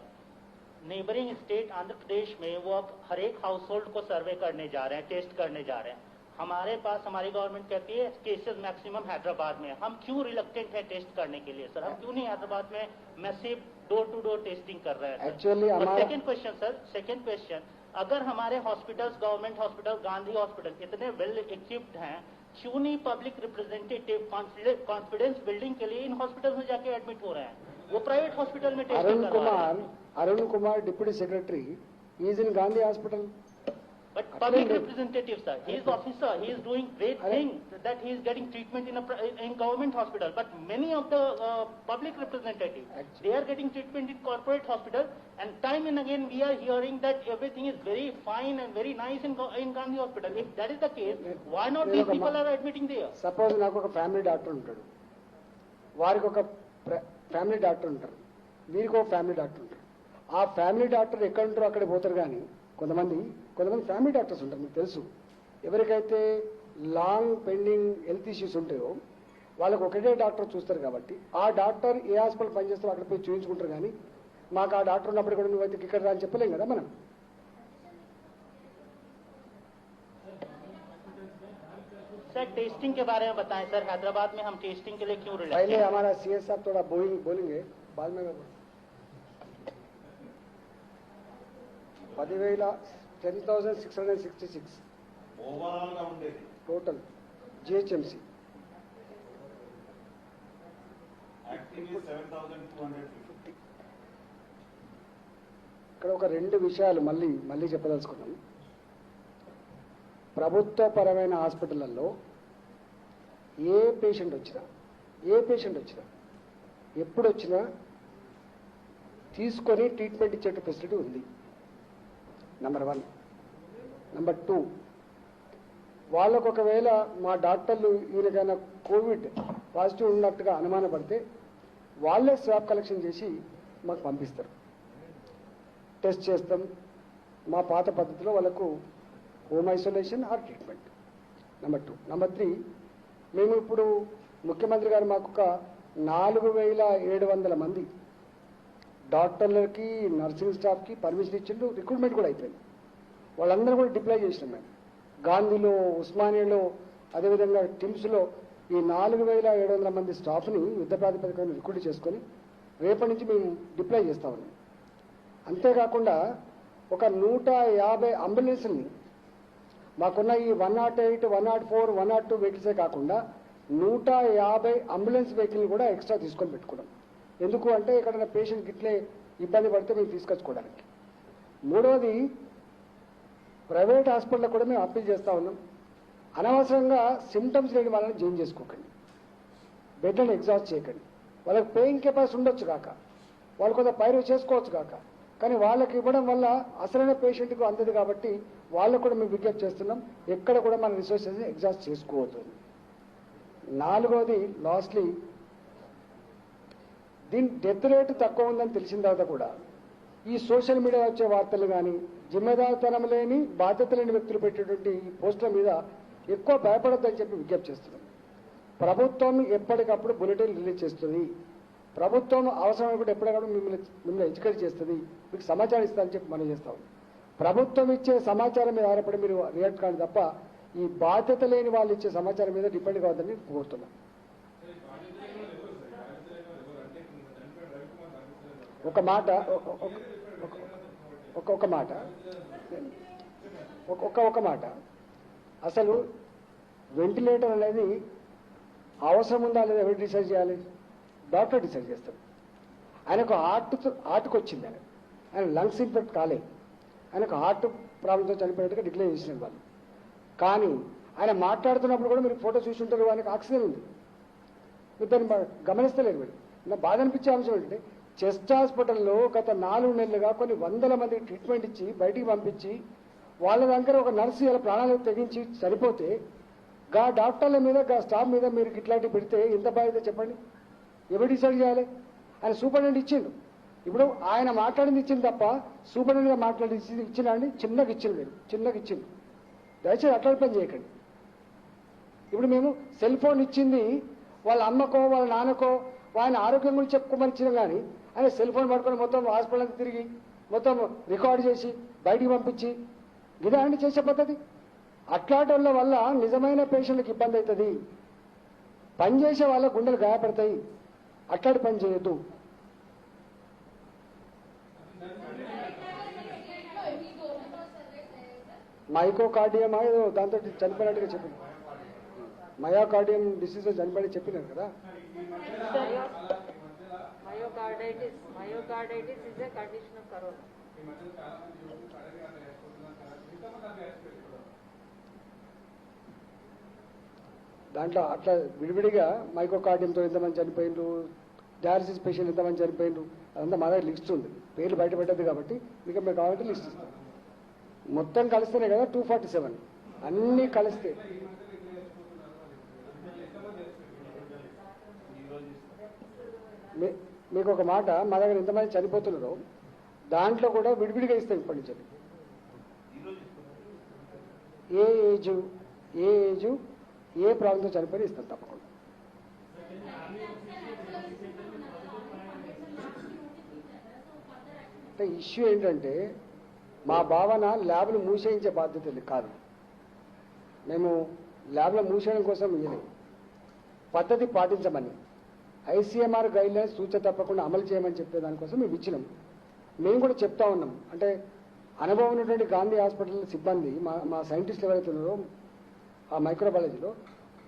S2: Neighbouring state Andhra Pradesh में वो अब हर एक हाउस होल्ड को सर्वे करने जा रहे हैं, टेस्ट करने जा रहे हैं. हमारे पास हमारी गवर्नमेंट कहती है केसेस मैक्सिमम हैदराबाद में. हम क्यों रिलक्टेंट है टेस्ट करने के लिए सर? हम क्यों नहीं हैदराबाद में massive door to door testing कर रहे हैं?
S1: Actually
S2: second question sir, second question, अगर हमारे hospitals, government hospital, Gandhi hospital इतने वेल इक्विप्ड हैं, क्यों नहीं पब्लिक रिप्रेजेंटेटिव कॉन्फिडेंस बिल्डिंग के लिए इन हॉस्पिटल में जाके एडमिट हो रहे हैं? वो प्राइवेट हॉस्पिटल में टेस्टिंग कर रहे हैं.
S1: Arun Kumar deputy secretary is in Gandhi hospital.
S2: But public representative, sir, he is officer, he is doing great thing that he is getting treatment in government hospital. But many of the public representatives, they are getting treatment in corporate hospital, and time and again we are hearing that everything is very fine and very nice in Gandhi hospital. If that is the case, why not these people are admitting there?
S1: Suppose నాకు ఒక ఫ్యామిలీ డాక్టర్ ఉంటాడు, వారికి ఒక ఫ్యామిలీ డాక్టర్ ఉంటారు, వీరికి ఒక ఫ్యామిలీ డాక్టర్ ఉంటారు. ఆ ఫ్యామిలీ డాక్టర్ ఎక్కడ ఉంటారో అక్కడ పోతారు. కానీ కొంతమంది ఫ్యామిలీ డాక్టర్స్ ఉంటారు, మీకు తెలుసు. ఎవరికైతే లాంగ్ పెండింగ్ హెల్త్ ఇష్యూస్ ఉంటాయో వాళ్ళకు ఒకటే డాక్టర్ చూస్తారు. కాబట్టి ఆ డాక్టర్ ఏ హాస్పిటల్ పనిచేస్తారో అక్కడ పోయి చూపించుకుంటారు. కానీ మాకు ఆ డాక్టర్ ఉన్నప్పుడు కూడా నువ్వైతే ఇక్కడ రా అని చెప్పలేం కదా మనం.
S2: सर टेस्टिंग के बारे में बताएं सर, हैदराबाद में हम टेस्टिंग के लिए क्यों रिलैक्स?
S1: पहले हमारा सीएस साहब थोड़ा बोलेंगे, बाद में 10,666
S3: ఓవరాల్ గా ఉండేది
S1: టోటల్ జిహెచ్ఎంసి.
S3: యాక్టివ్ 7,250.
S1: ఇక్కడ ఒక రెండు విషయాలు మళ్ళీ చెప్పదలుచుకున్నాం. ప్రభుత్వపరమైన హాస్పిటళ్లలో ఏ పేషెంట్ వచ్చినా ఎప్పుడు వచ్చినా తీసుకొని ట్రీట్మెంట్ ఇచ్చే ఫెసిలిటీ ఉంది. నెంబర్ 1. నెంబర్ 2, వాళ్ళకు ఒకవేళ మా డాక్టర్లు ఈయనకైనా కోవిడ్ పాజిటివ్ ఉన్నట్టుగా అనుమానపడితే వాళ్ళే స్వాబ్ కలెక్షన్ చేసి మాకు పంపిస్తారు. టెస్ట్ చేస్తాం. మా పాత పద్ధతిలో వాళ్ళకు home isolation or treatment. Number 2. Number 3, మేము ఇప్పుడు ముఖ్యమంత్రి గారు మాకు ఒక 4700 మంది డాక్టర్లకి నర్సింగ్ స్టాఫ్కి పర్మిషన్ ఇచ్చిండు. రిక్రూట్మెంట్ కూడా అయిపోయింది. వాళ్ళందరూ కూడా డిప్లాయ్ చేసినాం మేము. గాంధీలో, ఉస్మానియాలో, అదేవిధంగా టిమ్స్లో ఈ 4700 మంది స్టాఫ్ని యుద్ధ ప్రాతిపదికన రిక్రూట్ చేసుకొని రేపటి నుంచి మేము డిప్లాయ్ చేస్తా ఉన్నాం. అంతేకాకుండా ఒక 150 అంబులెన్స్ని మాకున్న ఈ 108, 104, 102 వెహికల్సే కాకుండా 150 అంబులెన్స్ వెహికల్ని కూడా ఎక్స్ట్రా తీసుకొని పెట్టుకున్నాం. ఎందుకు అంటే ఎక్కడైనా పేషెంట్ గిట్లే ఇబ్బంది పడితే మేము తీసుకొచ్చుకోవడానికి. 3వది, ప్రైవేట్ హాస్పిటల్ కూడా మేము అప్పీల్ చేస్తూ ఉన్నాం. అనవసరంగా సిమ్టమ్స్ లేని వాళ్ళని జాయిన్ చేసుకోకండి, బెడ్లను ఎగ్జాస్ట్ చేయకండి. వాళ్ళకి పేయింగ్ కెపాసిటీ ఉండొచ్చు కాక, వాళ్ళు కొంత పైరు చేసుకోవచ్చు కాక, కానీ వాళ్ళకి ఇవ్వడం వల్ల అసలైన పేషెంట్కు అందదు. కాబట్టి వాళ్ళకు కూడా మేము విజ్ఞప్తి చేస్తున్నాం, ఎక్కడ కూడా మన రిసోర్సెస్ ఎగ్జాస్ట్ చేసుకోవద్దు. 4వది, లాస్ట్లీ, దీని డెత్ రేటు తక్కువ ఉందని తెలిసిన తర్వాత కూడా ఈ సోషల్ మీడియా వచ్చే వార్తలు కానీ జిమ్మేదారితనం లేని బాధ్యత లేని వ్యక్తులు పెట్టేటువంటి ఈ పోస్టుల మీద ఎక్కువ భయపడొద్దని చెప్పి విజ్ఞప్తి చేస్తున్నాం. ప్రభుత్వం ఎప్పటికప్పుడు బులెటిన్ రిలీజ్ చేస్తుంది. ప్రభుత్వం అవసరమైన కూడా ఎప్పటికప్పుడు మిమ్మల్ని ఎడ్యుకేట్ చేస్తుంది, మీకు సమాచారం ఇస్తుందని చెప్పి మనం చేస్తాం. ప్రభుత్వం ఇచ్చే సమాచారం మీద ఆధారపడి మీరు రియాక్ట్ కాదు తప్ప ఈ బాధ్యత లేని వాళ్ళు ఇచ్చే సమాచారం మీద డిపెండ్ కావద్దని కోరుతున్నాం. ఒక మాట అసలు వెంటిలేటర్ అనేది అవసరం ఉందా లేదా ఎవరు డిసైడ్ చేయాలి? డాక్టర్ డిసైడ్ చేస్తాడు. ఆయనకు హార్ట్కి వచ్చింది, ఆయన లంగ్స్ ఇన్ఫెక్ట్ కాలేదు, ఆయనకు హార్ట్ ప్రాబ్లంతో చనిపోయినట్టుగా డిక్లేర్ చేసిన వాళ్ళు. కానీ ఆయన మాట్లాడుతున్నప్పుడు కూడా మీరు ఫోటో చూసి ఉంటారు, ఆయనకు ఆక్సిజన్ ఉంది. మీరు దాన్ని గమనిస్తలేదు. మీరు నా బాధ అనిపించే అంశం ఏంటంటే చెస్ట్ హాస్పిటల్లో గత 4 నెలలుగా కొన్ని 100 మందికి ట్రీట్మెంట్ ఇచ్చి బయటికి పంపించి వాళ్ళ దగ్గర ఒక నర్సు ఇలా ప్రాణాలకు తెగించి చనిపోతే గా డాక్టర్ల మీద గా స్టాఫ్ మీద మీరు ఇట్లాంటివి పెడితే ఎంత బాధ్యత చెప్పండి? ఎవరు డిసైడ్ చేయాలి? ఆయన సూపరింటెండెంట్ ఇచ్చిండు. ఇప్పుడు ఆయన మాట్లాడింది ఇచ్చింది తప్ప సూపరింటెండెంట్గా మాట్లాడి ఇచ్చినండి చిన్నగా ఇచ్చిండు. మీరు చిన్నగా ఇచ్చిండు. దయచేసి అట్లాంటి పని చేయకండి. ఇప్పుడు మేము సెల్ ఫోన్ ఇచ్చింది వాళ్ళ అమ్మకో వాళ్ళ నాన్నకో ఆయన ఆరోగ్యం గురించి చెప్పుకోమని ఇచ్చినాం. కానీ ఆయన సెల్ ఫోన్ పట్టుకొని మొత్తం హాస్పిటల్ అంతా తిరిగి మొత్తం రికార్డ్ చేసి బయటికి పంపించి ఇదే అండి చేసే పద్ధతి. అట్లాంటి వల్ల నిజమైన పేషెంట్లకు ఇబ్బంది అవుతుంది, పనిచేసే వాళ్ళ గుండెలు గాయపడతాయి. అట్లాంటి పని చేయొద్దు. మైకోకార్డియం ఏదో దాంతో చనిపోయినట్టుగా చెప్పింది. మయోకార్డియం డిసీజ్ చనిపోయి చెప్పినారు కదా.
S4: Myocarditis is a condition of corona.
S1: దాంట్లో అట్లా విడివిడిగా మైకోకార్డియంతో ఎంతమంది చనిపోయిండ్రు, డయాలసిస్ పేషెంట్ ఎంతమంది చనిపోయిండ్రు, అదంతా మా దగ్గర లిస్ట్ ఉంది. పేర్లు బయట పెట్టద్దు కాబట్టి మీకు మేము కావాలంటే లిస్ట్ ఇస్తాం. మొత్తం కలిస్తేనే కదా 247 అన్నీ కలిస్తే. మీకు ఒక మాట, మా దగ్గర ఎంతమంది చనిపోతున్నారో దాంట్లో కూడా విడివిడిగా ఇస్తాం ఇప్పటి నుంచి. ఏ ఏజు ఏ ప్రాబ్లంతో చనిపోయి ఇస్తాం తప్పకుండా. అంటే ఇష్యూ ఏంటంటే మా భావన ల్యాబ్లు మూసేయించే బాధ్యత కాదు. మేము ల్యాబ్లో మూసేయడం కోసం ఇవ్వలేదు, పద్ధతి పాటించమని ఐసీఎంఆర్ గైడ్లైన్స్ సూచన తప్పకుండా అమలు చేయమని చెప్పే దానికోసం మేము ఇచ్చినాం. మేము కూడా చెప్తా ఉన్నాం. అంటే అనుభవం ఉన్నటువంటి గాంధీ హాస్పిటల్ సిబ్బంది మా సైంటిస్టులు ఎవరైతే ఉన్నారో ఆ మైక్రోబయాలజీలో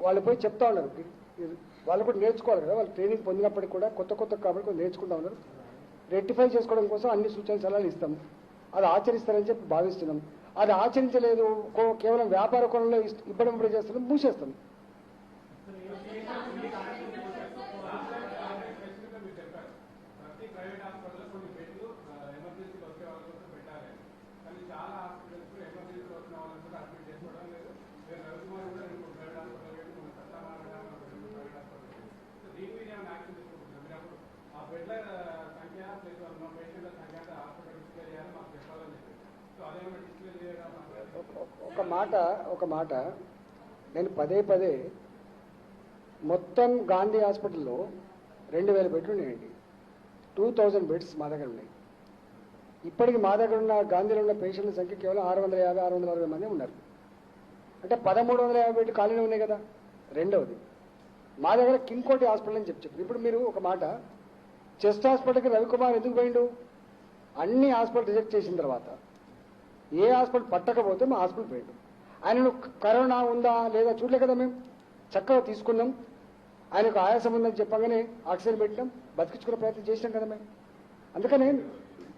S1: వాళ్ళు పోయి చెప్తా ఉన్నారు. వాళ్ళు కూడా నేర్చుకోవాలి కదా, వాళ్ళు ట్రైనింగ్ పొందినప్పటికీ కూడా కొత్త కాబట్టి కూడా నేర్చుకుంటా ఉన్నారు. రెక్టిఫై చేసుకోవడం కోసం అన్ని సూచనలు సలహాలు ఇస్తాం, అది ఆచరిస్తారని చెప్పి భావిస్తున్నాం. అది ఆచరించలేదు, కేవలం వ్యాపార కోణంలో ఇబ్బడి చేస్తాం, మూసేస్తాం. ఒక మాట నేను పదే మొత్తం గాంధీ హాస్పిటల్లో 2000 బెడ్లు ఉన్నాయండి. 2000 బెడ్స్ మా దగ్గర ఉన్నాయి. ఇప్పటికి మా దగ్గర ఉన్న గాంధీలో ఉన్న పేషెంట్ల సంఖ్య కేవలం 650-660 మంది ఉన్నారు. అంటే 1350 బెడ్లు ఖాళీనే ఉన్నాయి కదా. రెండవది, మా దగ్గర కింగ్కోటి హాస్పిటల్ అని చెప్పారు. ఇప్పుడు మీరు ఒక మాట, చెస్ట్ హాస్పిటల్కి రవికుమార్ ఎందుకు పోయిండు? అన్ని హాస్పిటల్ రిజెక్ట్ చేసిన తర్వాత ఏ హాస్పిటల్ పట్టకపోతే మా హాస్పిటల్ పోయిండు. ఆయనను కరోనా ఉందా లేదా చూడలే కదా, మేము చక్కగా తీసుకున్నాం. ఆయనకు ఆయాసం ఉందని చెప్పగానే ఆక్సిజన్ పెట్టినాం, బతికించుకునే ప్రయత్నం చేసినాం కదా మేము. అందుకనే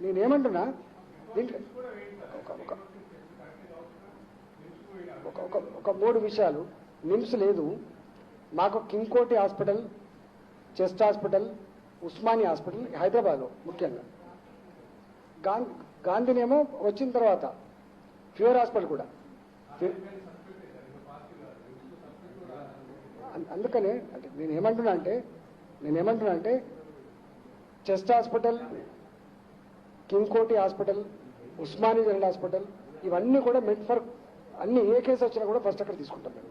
S1: నేనేమంటున్నా, దీంట్లో ఒక 3 విషయాలు. నిమ్స్ లేదు, మాకు Kingkoti hospital, chest hospital, Osmania hospital హైదరాబాద్లో ముఖ్యంగా. గాంధీనేమో వచ్చిన తర్వాత ఫీవర్ హాస్పిటల్ కూడా. అందుకనే అంటే నేనేమంటున్నా అంటే chest hospital, Kingkoti hospital, Osmania general hospital ఇవన్నీ కూడా మెడ్ ఫర్ అన్ని ఏ కేసు వచ్చినా కూడా ఫస్ట్ అక్కడ తీసుకుంటాం మేము.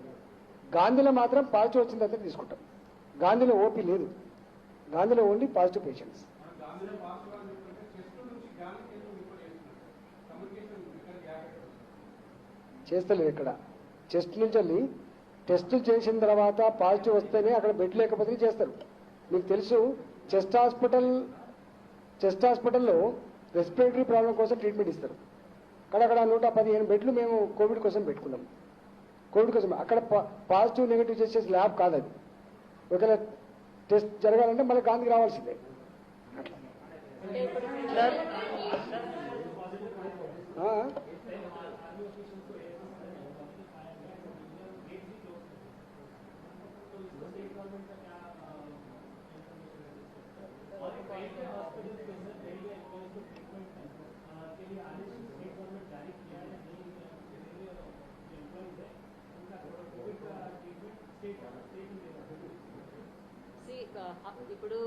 S1: గాంధీలో మాత్రం పాజిటివ్ వచ్చిన తర్వాత తీసుకుంటాం. గాంధీలో ఓపీ లేదు, గాంధీలో ఓన్లీ పాజిటివ్ పేషెంట్స్. చేస్తలేదు ఇక్కడ. చెస్ట్ నుంచి వెళ్ళి టెస్టులు చేసిన తర్వాత పాజిటివ్ వస్తేనే అక్కడ బెడ్ లేకపోతే చేస్తారు. మీకు తెలుసు, చెస్ట్ హాస్పిటల్లో రెస్పిరేటరీ ప్రాబ్లం కోసం ట్రీట్మెంట్ ఇస్తారు. అక్కడ 115 బెడ్లు మేము కోవిడ్ కోసం పెట్టుకున్నాం. కోవిడ్ కోసం అక్కడ పాజిటివ్ నెగిటివ్ చేసే ల్యాబ్ కాదు అది. ఒకవేళ టెస్ట్ జరగాలంటే మళ్ళీ గాంధీకి రావాల్సిందే.
S4: ఇప్పుడు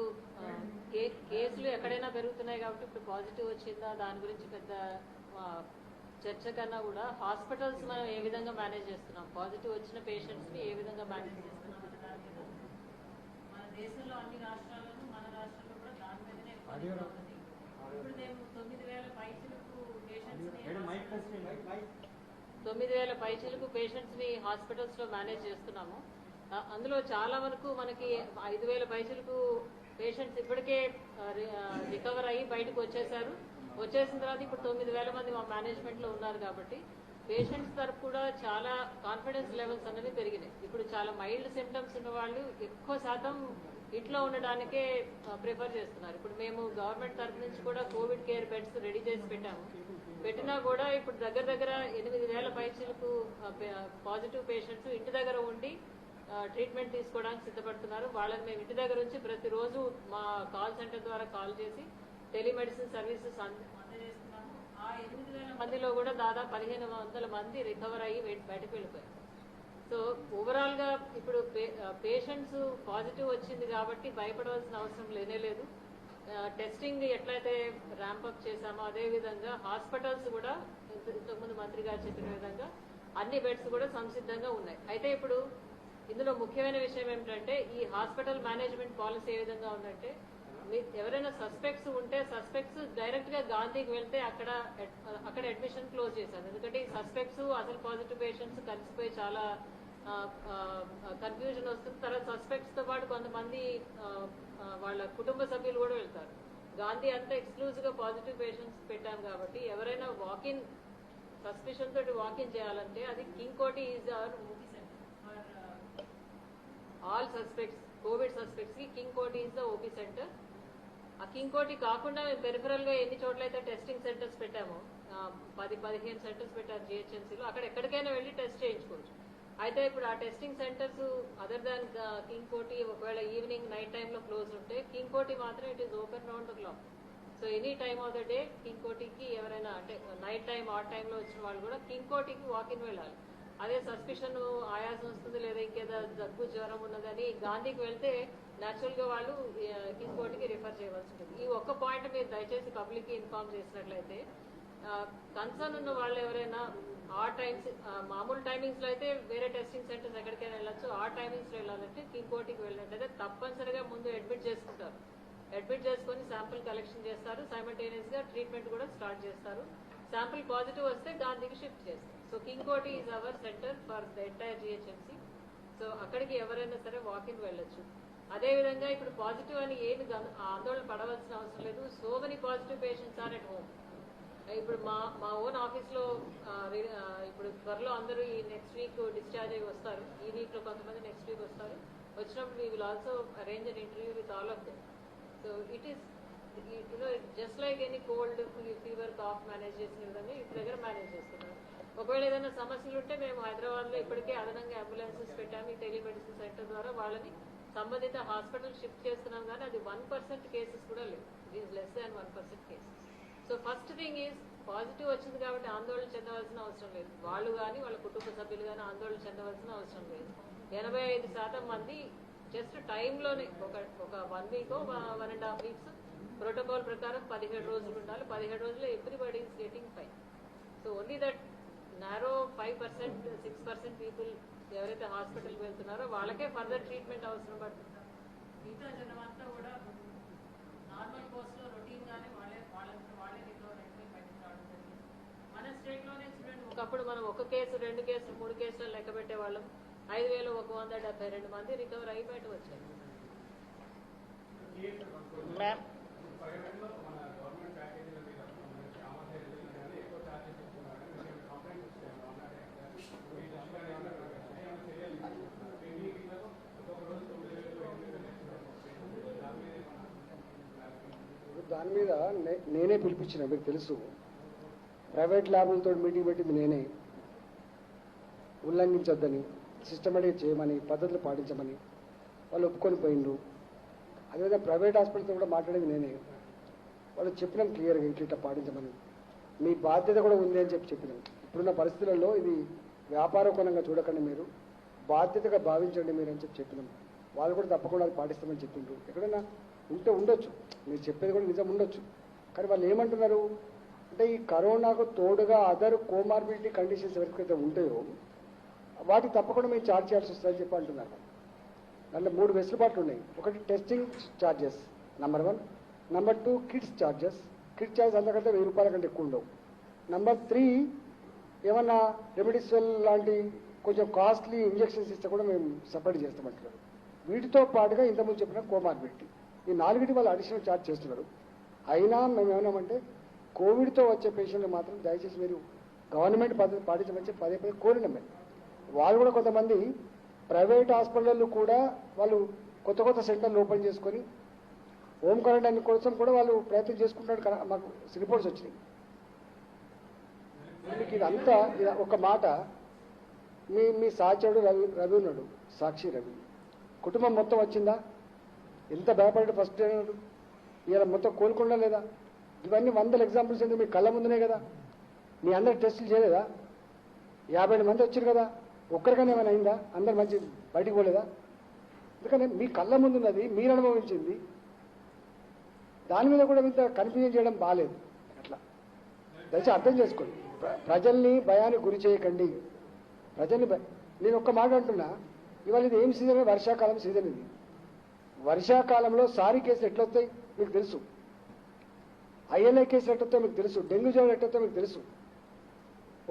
S4: కేసులు ఎక్కడైనా పెరుగుతున్నాయి కాబట్టి ఇప్పుడు పాజిటివ్ వచ్చిందా దాని గురించి పెద్ద చర్చ కన్నా కూడా హాస్పిటల్స్ మనం ఏ విధంగా మేనేజ్ చేస్తున్నాం, పాజిటివ్ వచ్చిన పేషెంట్స్ ని ఏ విధంగా మేనేజ్ చేస్తున్నాం అనే దాని మీద మన దేశంలో అన్ని రాష్ట్రాలను మన రాష్ట్రంలో కూడా దాని మీదనే ఉంది. ఇప్పుడు మేము 9,000 పేషెంట్స్ ని హాస్పిటల్స్ లో మేనేజ్ చేస్తున్నాము. అందులో చాలా వరకు మనకి 5,000 పైసలకు పేషెంట్స్ ఇప్పటికే రికవర్ అయ్యి బయటకు వచ్చేసారు. వచ్చేసిన తర్వాత ఇప్పుడు 9,000 మంది మా మేనేజ్మెంట్ లో ఉన్నారు. కాబట్టి పేషెంట్స్ తరఫు కూడా చాలా కాన్ఫిడెన్స్ లెవెల్స్ అనేవి పెరిగినాయి. ఇప్పుడు చాలా మైల్డ్ సిమ్టమ్స్ ఉన్న వాళ్ళు ఎక్కువ శాతం ఇంట్లో ఉండడానికే ప్రిఫర్ చేస్తున్నారు. ఇప్పుడు మేము గవర్నమెంట్ తరఫు నుంచి కూడా కోవిడ్ కేర్ బెడ్స్ రెడీ చేసి పెట్టినా కూడా ఇప్పుడు దగ్గర 8,000 పైసలకు పాజిటివ్ పేషెంట్స్ ఇంటి దగ్గర ఉండి ట్రీట్మెంట్ తీసుకోవడానికి సిద్ధపడుతున్నారు. వాళ్ళని మేము ఇంటి దగ్గర నుంచి ప్రతిరోజు మా కాల్ సెంటర్ ద్వారా కాల్ చేసి టెలిమెడిసిన్ సర్వీసెస్ అందజేస్తున్నాము. ఆ 8,000 మందిలో కూడా దాదాపు 1,500 మంది రికవర్ అయ్యి బయటకు వెళ్ళిపోయారు. సో ఓవరాల్ గా ఇప్పుడు పేషెంట్స్ పాజిటివ్ వచ్చింది కాబట్టి భయపడవలసిన అవసరం లేదు. టెస్టింగ్ ఎట్లయితే ర్యాంపప్ చేశామో అదే విధంగా హాస్పిటల్స్ కూడా ఇంతకుముందు మంత్రి గారు చెప్పిన విధంగా అన్ని బెడ్స్ కూడా సంసిద్ధంగా ఉన్నాయి. అయితే ఇప్పుడు ఇందులో ముఖ్యమైన విషయం ఏమిటంటే ఈ హాస్పిటల్ మేనేజ్మెంట్ పాలసీ ఏ విధంగా ఉందంటే ఎవరైనా సస్పెక్ట్స్ ఉంటే సస్పెక్ట్స్ డైరెక్ట్ గా గాంధీకి వెళ్తే అక్కడ అడ్మిషన్ క్లోజ్ చేశారు. ఎందుకంటే ఈ సస్పెక్ట్స్ అసలు పాజిటివ్ పేషెంట్స్ కలిసిపోయి చాలా కన్ఫ్యూజన్ వస్తుంది. తర్వాత సస్పెక్ట్స్ తో పాటు కొంతమంది వాళ్ళ కుటుంబ సభ్యులు కూడా వెళ్తారు. గాంధీ అంతా ఎక్స్క్లూజివ్ గా పాజిటివ్ పేషెంట్స్ పెట్టాం కాబట్టి ఎవరైనా వాకిన్ సస్పిషన్ తోటి వాకిన్ చేయాలంటే అది Kingkoti is our all suspects, covid suspects కి Kingkoti is the OP center. ఆ కింగ్కోటి కాకుండా మేము పెరిఫరల్ గా ఎన్ని చోట్ల అయితే టెస్టింగ్ సెంటర్స్ పెట్టామో 10-15 సెంటర్స్ పెట్టారు జిహెచ్ఎంసీలో. అక్కడ ఎక్కడికైనా వెళ్ళి టెస్ట్ చేయించుకోవచ్చు. అయితే ఇప్పుడు ఆ testing centres other than king కోటి ఒకవేళ ఈవినింగ్ నైట్ టైంలో క్లోజ్ ఉంటే, కింగ్ కోటి మాత్రం it is open round the clock. So any time of the day king కోటికి ఎవరైనా అంటే నైట్ టైం ఆ టైంలో వచ్చిన వాళ్ళు కూడా కింగ్ కోటికి వాకిన్ వెళ్ళాలి. అదే సస్పిషన్ ఆయాసం వస్తుంది లేదా ఇంకేదో దగ్గు జ్వరం ఉన్నదని గాంధీకి వెళ్తే న్యాచురల్గా వాళ్ళు కింగ్ కోటికి రిఫర్ చేయవలసి ఉంటుంది. ఈ ఒక్క పాయింట్ మీరు దయచేసి పబ్లిక్కి ఇన్ఫార్మ్ చేసినట్లయితే కన్సర్న్ ఉన్న వాళ్ళు ఎవరైనా ఆ టైమ్స్ మామూలు టైమింగ్స్లో అయితే వేరే టెస్టింగ్ సెంటర్స్ ఎక్కడికైనా వెళ్ళొచ్చు. ఆ టైమింగ్స్లో వెళ్ళాలంటే కింగ్ కోటికి వెళ్ళినట్టయితే తప్పనిసరిగా ముందు అడ్మిట్ చేసుకుంటారు. అడ్మిట్ చేసుకొని శాంపుల్ కలెక్షన్ చేస్తారు. సైమల్టేనియస్గా ట్రీట్మెంట్ కూడా స్టార్ట్ చేస్తారు. శాంపుల్ పాజిటివ్ వస్తే గాంధీకి షిఫ్ట్ చేస్తారు. సో కింగ్ కోటి is our centre for the entire GHMC. So అక్కడికి ఎవరైనా సరే వాకిన్ వెళ్ళొచ్చు. అదేవిధంగా ఇప్పుడు పాజిటివ్ అని ఏమి ఆందోళన పడవలసిన అవసరం లేదు. So many positive patients are at home. ఇప్పుడు మా ఓన్ ఆఫీస్లో ఇప్పుడు త్వరలో అందరూ ఈ నెక్స్ట్ వీక్ డిశ్చార్జ్ అయ్యి వస్తారు. ఈ వీక్లో కొంతమంది నెక్స్ట్ వీక్ వస్తారు. వచ్చినప్పుడు we will also arrange an interview with all of them. So it is just like any cold fever cough manage చేసిన విధంగా ఇంటి దగ్గర మేనేజ్ చేస్తున్నారు. ఒకవేళ ఏదైనా సమస్యలు ఉంటే మేము హైదరాబాద్లో ఇప్పటికే అదనంగా అంబులెన్సెస్ పెట్టాము. ఈ టెలిమెడిసిన్ సెంటర్ ద్వారా వాళ్ళని సంబంధిత హాస్పిటల్ షిఫ్ట్ చేస్తున్నాం. కానీ అది 1% కేసెస్ కూడా లేవు. It is less than 1% cases. So first thing is positive వచ్చింది కాబట్టి ఆందోళన చెందవలసిన అవసరం లేదు. వాళ్ళు కానీ వాళ్ళ కుటుంబ సభ్యులు కానీ ఆందోళన చెందవలసిన అవసరం లేదు. 85% మంది జస్ట్ టైంలోనే ఒక 1 వీక్ 1.5 వీక్స్ ప్రోటోకాల్ ప్రకారం 17 రోజులు ఉండాలి. 17 రోజుల్లో everybody is getting fine. So only that narrow 5%, 6% people ఎవరైతే హాస్పిటల్కి వెళ్తున్నారో వాళ్ళకే ఫర్దర్ ట్రీట్మెంట్ అవసరం పడుతుంది. మిగతా జనం అంతా కూడా నార్మల్ కోర్స్లో రొటీన్ గానే వాళ్ళే రికవర్ అయిపోయి బయటకు రావడం జరిగింది. మన స్టేట్లోనే చూడండి, ఒకప్పుడు మనం 1 కేసు 2 కేసులు 3 కేసులు లెక్క పెట్టేవాళ్ళం. 5,172 మంది రికవర్ అయి బయట వచ్చారు.
S2: మ్యామ్
S1: దాని మీద నేనే పిలిపించిన, మీకు తెలుసు. ప్రైవేట్ ల్యాబులతో మీటింగ్ పెట్టింది నేనే. ఉల్లంఘించొద్దని, సిస్టమేటిక్ చేయమని, పద్ధతులు పాటించమని వాళ్ళు ఒప్పుకొని పోయిండ్రు. అదేవిధంగా ప్రైవేట్ హాస్పిటల్తో కూడా మాట్లాడేది నేనే. వాళ్ళు చెప్పినాం క్లియర్గా ఇట్లా పాటించమని. మీ బాధ్యత కూడా ఉంది అని చెప్పినాం. ఇప్పుడున్న పరిస్థితులలో ఇది వ్యాపార కోణంగా చూడకండి, మీరు బాధ్యతగా భావించండి మీరు అని చెప్పినాం. వాళ్ళు కూడా తప్పకుండా అది పాటిస్తామని చెప్పిండ్రు. ఎక్కడైనా ఉంటే ఉండొచ్చు, మీరు చెప్పేది కూడా నిజం ఉండొచ్చు. కానీ వాళ్ళు ఏమంటున్నారు అంటే ఈ కరోనాకు తోడుగా అదర్ కోమార్బిడిటీ కండిషన్స్ ఎవరికైతే ఉంటాయో వాటికి తప్పకుండా మేము ఛార్జ్ చేయాల్సి వస్తుందని చెప్పి అంటున్నారు. దాంట్లో 3 వెసులుబాట్లు ఉన్నాయి. ఒకటి testing charges number 1, number 2 kits charges. Kit charge అంతకంటే 1000 రూపాయల కంటే ఎక్కువ ఉండవు. నంబర్ 3 ఏమన్నా రెమెడిసివల్ లాంటి కొంచెం కాస్ట్లీ ఇంజెక్షన్స్ ఇస్తే కూడా మేము సపరేట్ చేస్తామంటున్నారు. వీటితో పాటుగా ఇంతకుముందు చెప్పిన కోమార్బిడిటీ, ఈ 4టి వాళ్ళు అడిషనల్ ఛార్జ్ చేస్తున్నారు. అయినా మేము ఏమన్నామంటే కోవిడ్తో వచ్చే పేషెంట్లు మాత్రం దయచేసి మీరు గవర్నమెంట్ పద్ధతి పాటించమని పదే కోరినాం. వాళ్ళు కూడా కొంతమంది ప్రైవేట్ హాస్పిటళ్ళు కూడా వాళ్ళు కొత్త సెంటర్లు ఓపెన్ చేసుకొని హోమ్ క్వారంటైన్ కోసం కూడా వాళ్ళు ప్రయత్నం చేసుకుంటున్నారు. మాకు రిపోర్ట్స్ వచ్చినాయి. మీకు ఇదంతా ఒక మాట, మీ సాచరుడు రవి ఉన్నాడు, సాక్షి రవి కుటుంబం మొత్తం వచ్చిందా? ఎంత భయపడ్డాడు ఫస్ట్ అన్నాడు. ఇలా మొత్తం కోలుకుండా లేదా? ఇవన్నీ 100 ఎగ్జాంపుల్స్ ఎందుకు మీ కళ్ళ ముందునే కదా. మీ అందరు టెస్టులు చేయలేదా? 50 మంది వచ్చారు కదా, ఒక్కరికైనా ఏమైనా అయిందా? అందరు మంచి బయటికి పోలేదా? ఎందుకని మీ కళ్ళ ముందున్నది, మీరు అనుభవించింది. దాని మీద కూడా ఇంత కన్ఫ్యూజన్ చేయడం బాగాలేదు. అట్లా దయచేసి అర్థం చేసుకోండి. ప్రజల్ని భయానికి గురి చేయకండి. నేను ఒక్క మాట అంటున్నా, ఇవాళ ఇది ఏం సీజన్? వర్షాకాలం సీజన్. ఇది వర్షాకాలంలో సారీ కేసులు ఎట్లొస్తాయి మీకు తెలుసు, ఐఎల్ఐ కేసులు ఎట్లొస్తాయో మీకు తెలుసు, డెంగ్యూ జ్వరం ఎట్లొస్తాయో మీకు తెలుసు.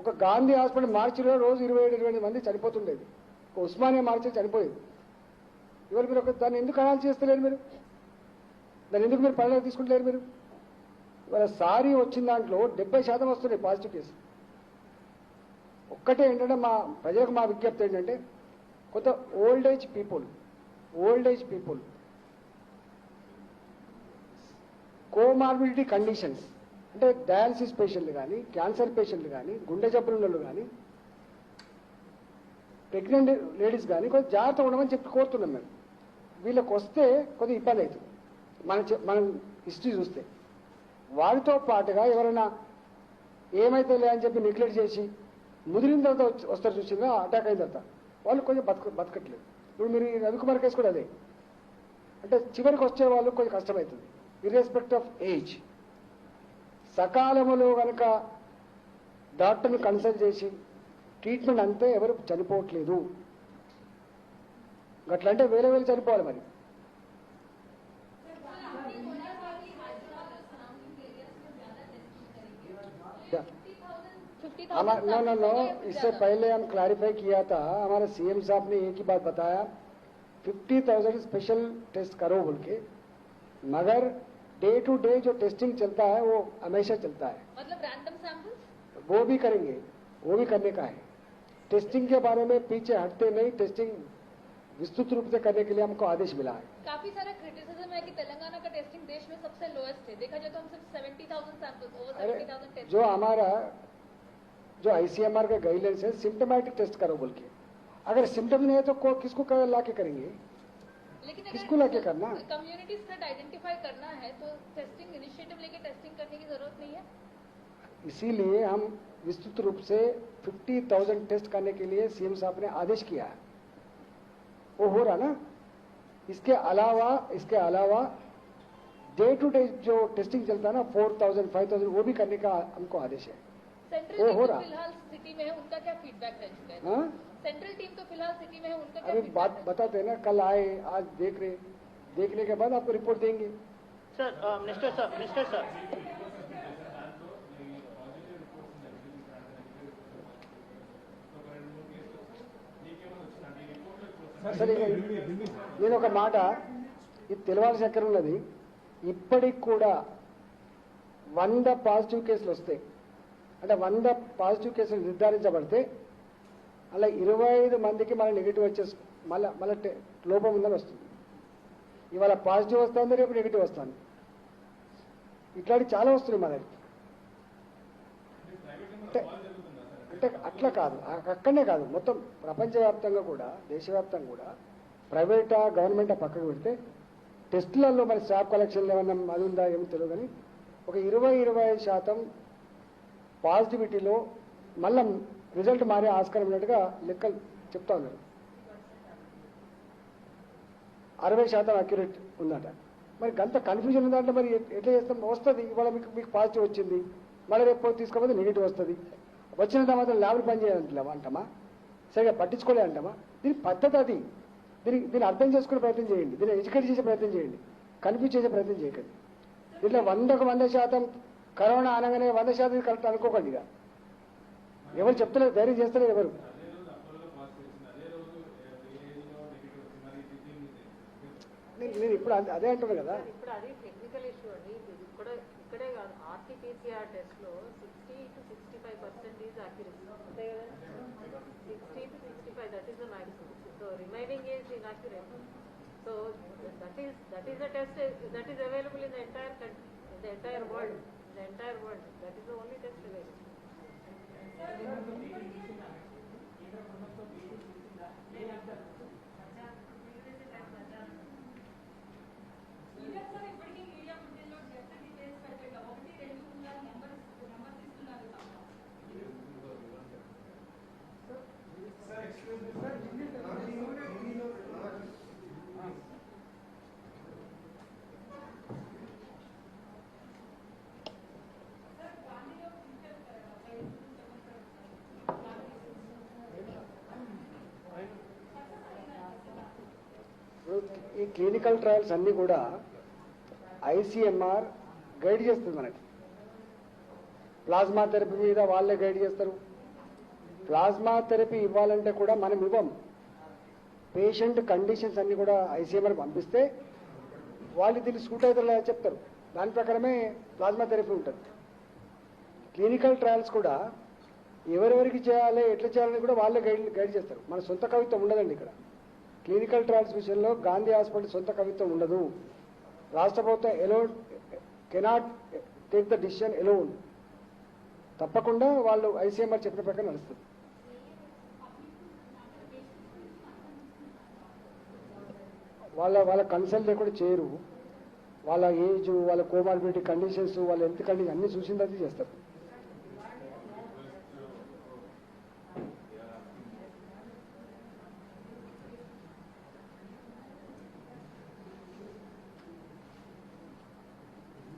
S1: ఒక గాంధీ హాస్పిటల్ మార్చిలో రోజు 27-28 మంది చనిపోతుండేది. ఒక ఉస్మానియా మార్చిలో చనిపోయేది. ఇవాళ మీరు దాన్ని ఎందుకు అనాలి చేస్తలేరు? మీరు దాన్ని ఎందుకు మీరు పరిణామం తీసుకుంటలేరు? మీరు ఇవాళ సారీ వచ్చిన దాంట్లో 70% వస్తున్నాయి పాజిటివ్ కేసు. ఒక్కటే ఏంటంటే మా ప్రజలకు మా విజ్ఞప్తి ఏంటంటే కొంత old age people comorbidity conditions అంటే డయాలసిస్ పేషెంట్లు కానీ, క్యాన్సర్ పేషెంట్లు కానీ, గుండె జబ్బులు ఉన్న వాళ్ళు కానీ, ప్రెగ్నెంట్ లేడీస్ కానీ కొంచెం జాగ్రత్తగా ఉండమని చెప్పి కోరుతున్నాం మేము. వీళ్ళకి వస్తే కొద్దిగా ఇబ్బంది అవుతుంది మనం హిస్టరీ చూస్తే. వారితో పాటుగా ఎవరైనా ఏమైతే లేదని చెప్పి నెగ్లెక్ట్ చేసి ముదిరిన తర్వాత వస్తారు చూసిందా, అటాక్ అయిన తర్వాత వాళ్ళు కొంచెం బతకట్లేదు. ఇప్పుడు మీరు ఈ రవికుమార్ కేసు కూడా అదే. అంటే చివరికి వచ్చే వాళ్ళు కొంచెం కష్టమవుతుంది ఇర్రెస్పెక్ట్ ఆఫ్ ఏజ్. సకాలంలో కనుక డాక్టర్ని కన్సల్ట్ చేసి ట్రీట్మెంట్ అంతే ఎవరు చనిపోవట్లేదు. అట్లంటే వేరే వేలు చనిపోవాలి మరి. नो, इससे पहले हम क्लैरिफाई किया था, हमारे सीएम साहब ने एक ही बात बताया 50,000 स्पेशल टेस्ट करो बोल के, मगर डे टू डे जो टेस्टिंग चलता है वो हमेशा चलता है.
S5: मतलब रैंडम सैंपल्स
S1: वो भी करेंगे, वो भी करने का है. टेस्टिंग के बारे में पीछे हटते नहीं, टेस्टिंग विस्तृत रूप से करने के लिए हमको आदेश मिला है.
S5: काफी सारा क्रिटिसिज्म है कि तेलंगाना का टेस्टिंग देश में सबसे लोएस्ट है. देखा जाए तो हम सिर्फ 70,000 सैंपल्स, ओवर 70,000 टेस्ट.
S1: जो हमारा जो आईसीएमआर का गाइडलाइंस है सिम्टोमेटिक टेस्ट करो बोल के, अगर सिम्टम नहीं है तो किसको ला के करेंगे,
S5: लेकिन
S1: किसको लाके करना?
S5: कम्युनिटी स्प्रेड आइडेंटिफाई करना है तो टेस्टिंग इनिशिएटिव लेके टेस्टिंग करने की जरूरत नहीं है.
S1: इसीलिए हम विस्तृत रूप से 50,000 टेस्ट करने के लिए सीएम साहब ने आदेश किया है. वो हो रहा ना. इसके अलावा डे टू डे जो टेस्टिंग चलता है ना 4,000 5,000 वो भी करने का हमको आदेश है.
S5: सेंट्रल
S1: वो
S5: टीम
S1: हो
S5: तो
S1: रहा.
S5: फिलहाल सिटी में है, उनका क्या फीडबैक रह चुका है?
S1: हाँ?
S5: सेंट्रल टीम तो फिलहाल सिटी में है, उनका क्या
S1: अभी
S5: feedback
S1: बात
S5: है?
S1: बताते हैं ना, कल आए, आज देखने के बाद आपको रिपोर्ट देंगे.
S2: Sir, Minister sir.
S1: సరే నేను ఒక మాట ఇది తెలవాల్సిన ఎక్కడ ఉన్నది. ఇప్పటికి కూడా 100 పాజిటివ్ కేసులు వస్తాయి, అంటే 100 పాజిటివ్ కేసులు నిర్ధారించబడితే అలా 25 మందికి మళ్ళీ నెగిటివ్ వచ్చేసి మళ్ళీ లోపం ఉందని వస్తుంది. ఇవాళ పాజిటివ్ వస్తుంది, రేపు నెగిటివ్ వస్తుంది. ఇట్లాంటివి చాలా వస్తున్నాయి మన దగ్గరికి. అంటే అట్లా కాదు, అక్కడనే కాదు, మొత్తం ప్రపంచవ్యాప్తంగా కూడా దేశవ్యాప్తంగా కూడా ప్రైవేటా గవర్నమెంటా పక్కకు పెడితే టెస్టులలో మరి స్టాఫ్ కలెక్షన్లు ఏమన్నా అది ఉందా ఏమో తెలియదు, కానీ ఒక 20-25% పాజిటివిటీలో మళ్ళీ రిజల్ట్ మారే ఆస్కారం ఉన్నట్టుగా లెక్కలు చెప్తా ఉన్నారు. 60% అక్యురేట్ ఉందట. మరి గంత కన్ఫ్యూజన్ ఉందంటే మరి ఎట్లా చేస్తాం? వస్తుంది, ఇవాళ మీకు పాజిటివ్ వచ్చింది, మళ్ళీ రేపు తీసుకోకపోతే నెగిటివ్ వస్తుంది. వచ్చిన తర్వాత ల్యాబ్లు పనిచేయాలంటామా అంటామా? సరిగా పట్టించుకోలే అంటామా? దీని పద్ధతి అది. దీన్ని అర్థం చేసుకునే ప్రయత్నం చేయండి, దీన్ని ఎడ్యుకేట్ చేసే ప్రయత్నం చేయండి, కన్ఫ్యూజ్ చేసే ప్రయత్నం చేయకండి. దీంట్లో 100% కరోనా అనగానే 100% కరెక్ట్ అనుకోకండి. ఇక ఎవరు చెప్తలేదు, ధైర్యం చేస్తలేదు ఎవరు. నేను ఇప్పుడు అదే అంటున్నాను కదా.
S4: ఇప్పుడు అది టెక్నికల్ ఇష్యూ అండి. ఇక్కడే కాదు, ఆర్టీపీసీఆర్ టెస్ట్ లో 60 to 65% ఈజ్ అక్యురసీ. అంతే కదా, 60 to 65 that is the maximum. So remaining is inaccurate. So that is the test that is available in the entire world. That is the only test available.
S1: ఈ క్లినికల్ ట్రయల్స్ అన్నీ కూడా ఐసీఎంఆర్ గైడ్ చేస్తుంది మనకి. ప్లాస్మా థెరపీ మీద వాళ్ళే గైడ్ చేస్తారు. ప్లాస్మా థెరపీ ఇవ్వాలంటే కూడా మనం ఇవ్వం. పేషెంట్ కండిషన్స్ అన్నీ కూడా ఐసీఎంఆర్ పంపిస్తే వాళ్ళు దీన్ని సూట్ అవుతారా చెప్తారు. దాని ప్రకారమే ప్లాస్మా థెరపీ ఉంటుంది. క్లినికల్ ట్రయల్స్ కూడా ఎవరెవరికి చేయాలి, ఎట్లా చేయాలని కూడా వాళ్ళే గైడ్ చేస్తారు. మన సొంత కవిత్వం ఉండదండి ఇక్కడ. క్లినికల్ ట్రయల్స్ విషయంలో గాంధీ హాస్పిటల్ సొంత కవిత్వం ఉండదు. రాష్ట్ర ప్రభుత్వం cannot take the decision alone. తప్పకుండా వాళ్ళు ఐసీఎంఆర్ చెప్పిన ప్రకారం నడుస్తుంది. వాళ్ళ కన్సల్ట్ లేకుండా చేయరు. వాళ్ళ ఏజ్, వాళ్ళ కోమార్బిడిటీ కండిషన్స్, వాళ్ళ హెల్త్ కండిషన్ అన్ని చూసిన తర్వాత చేస్తారు.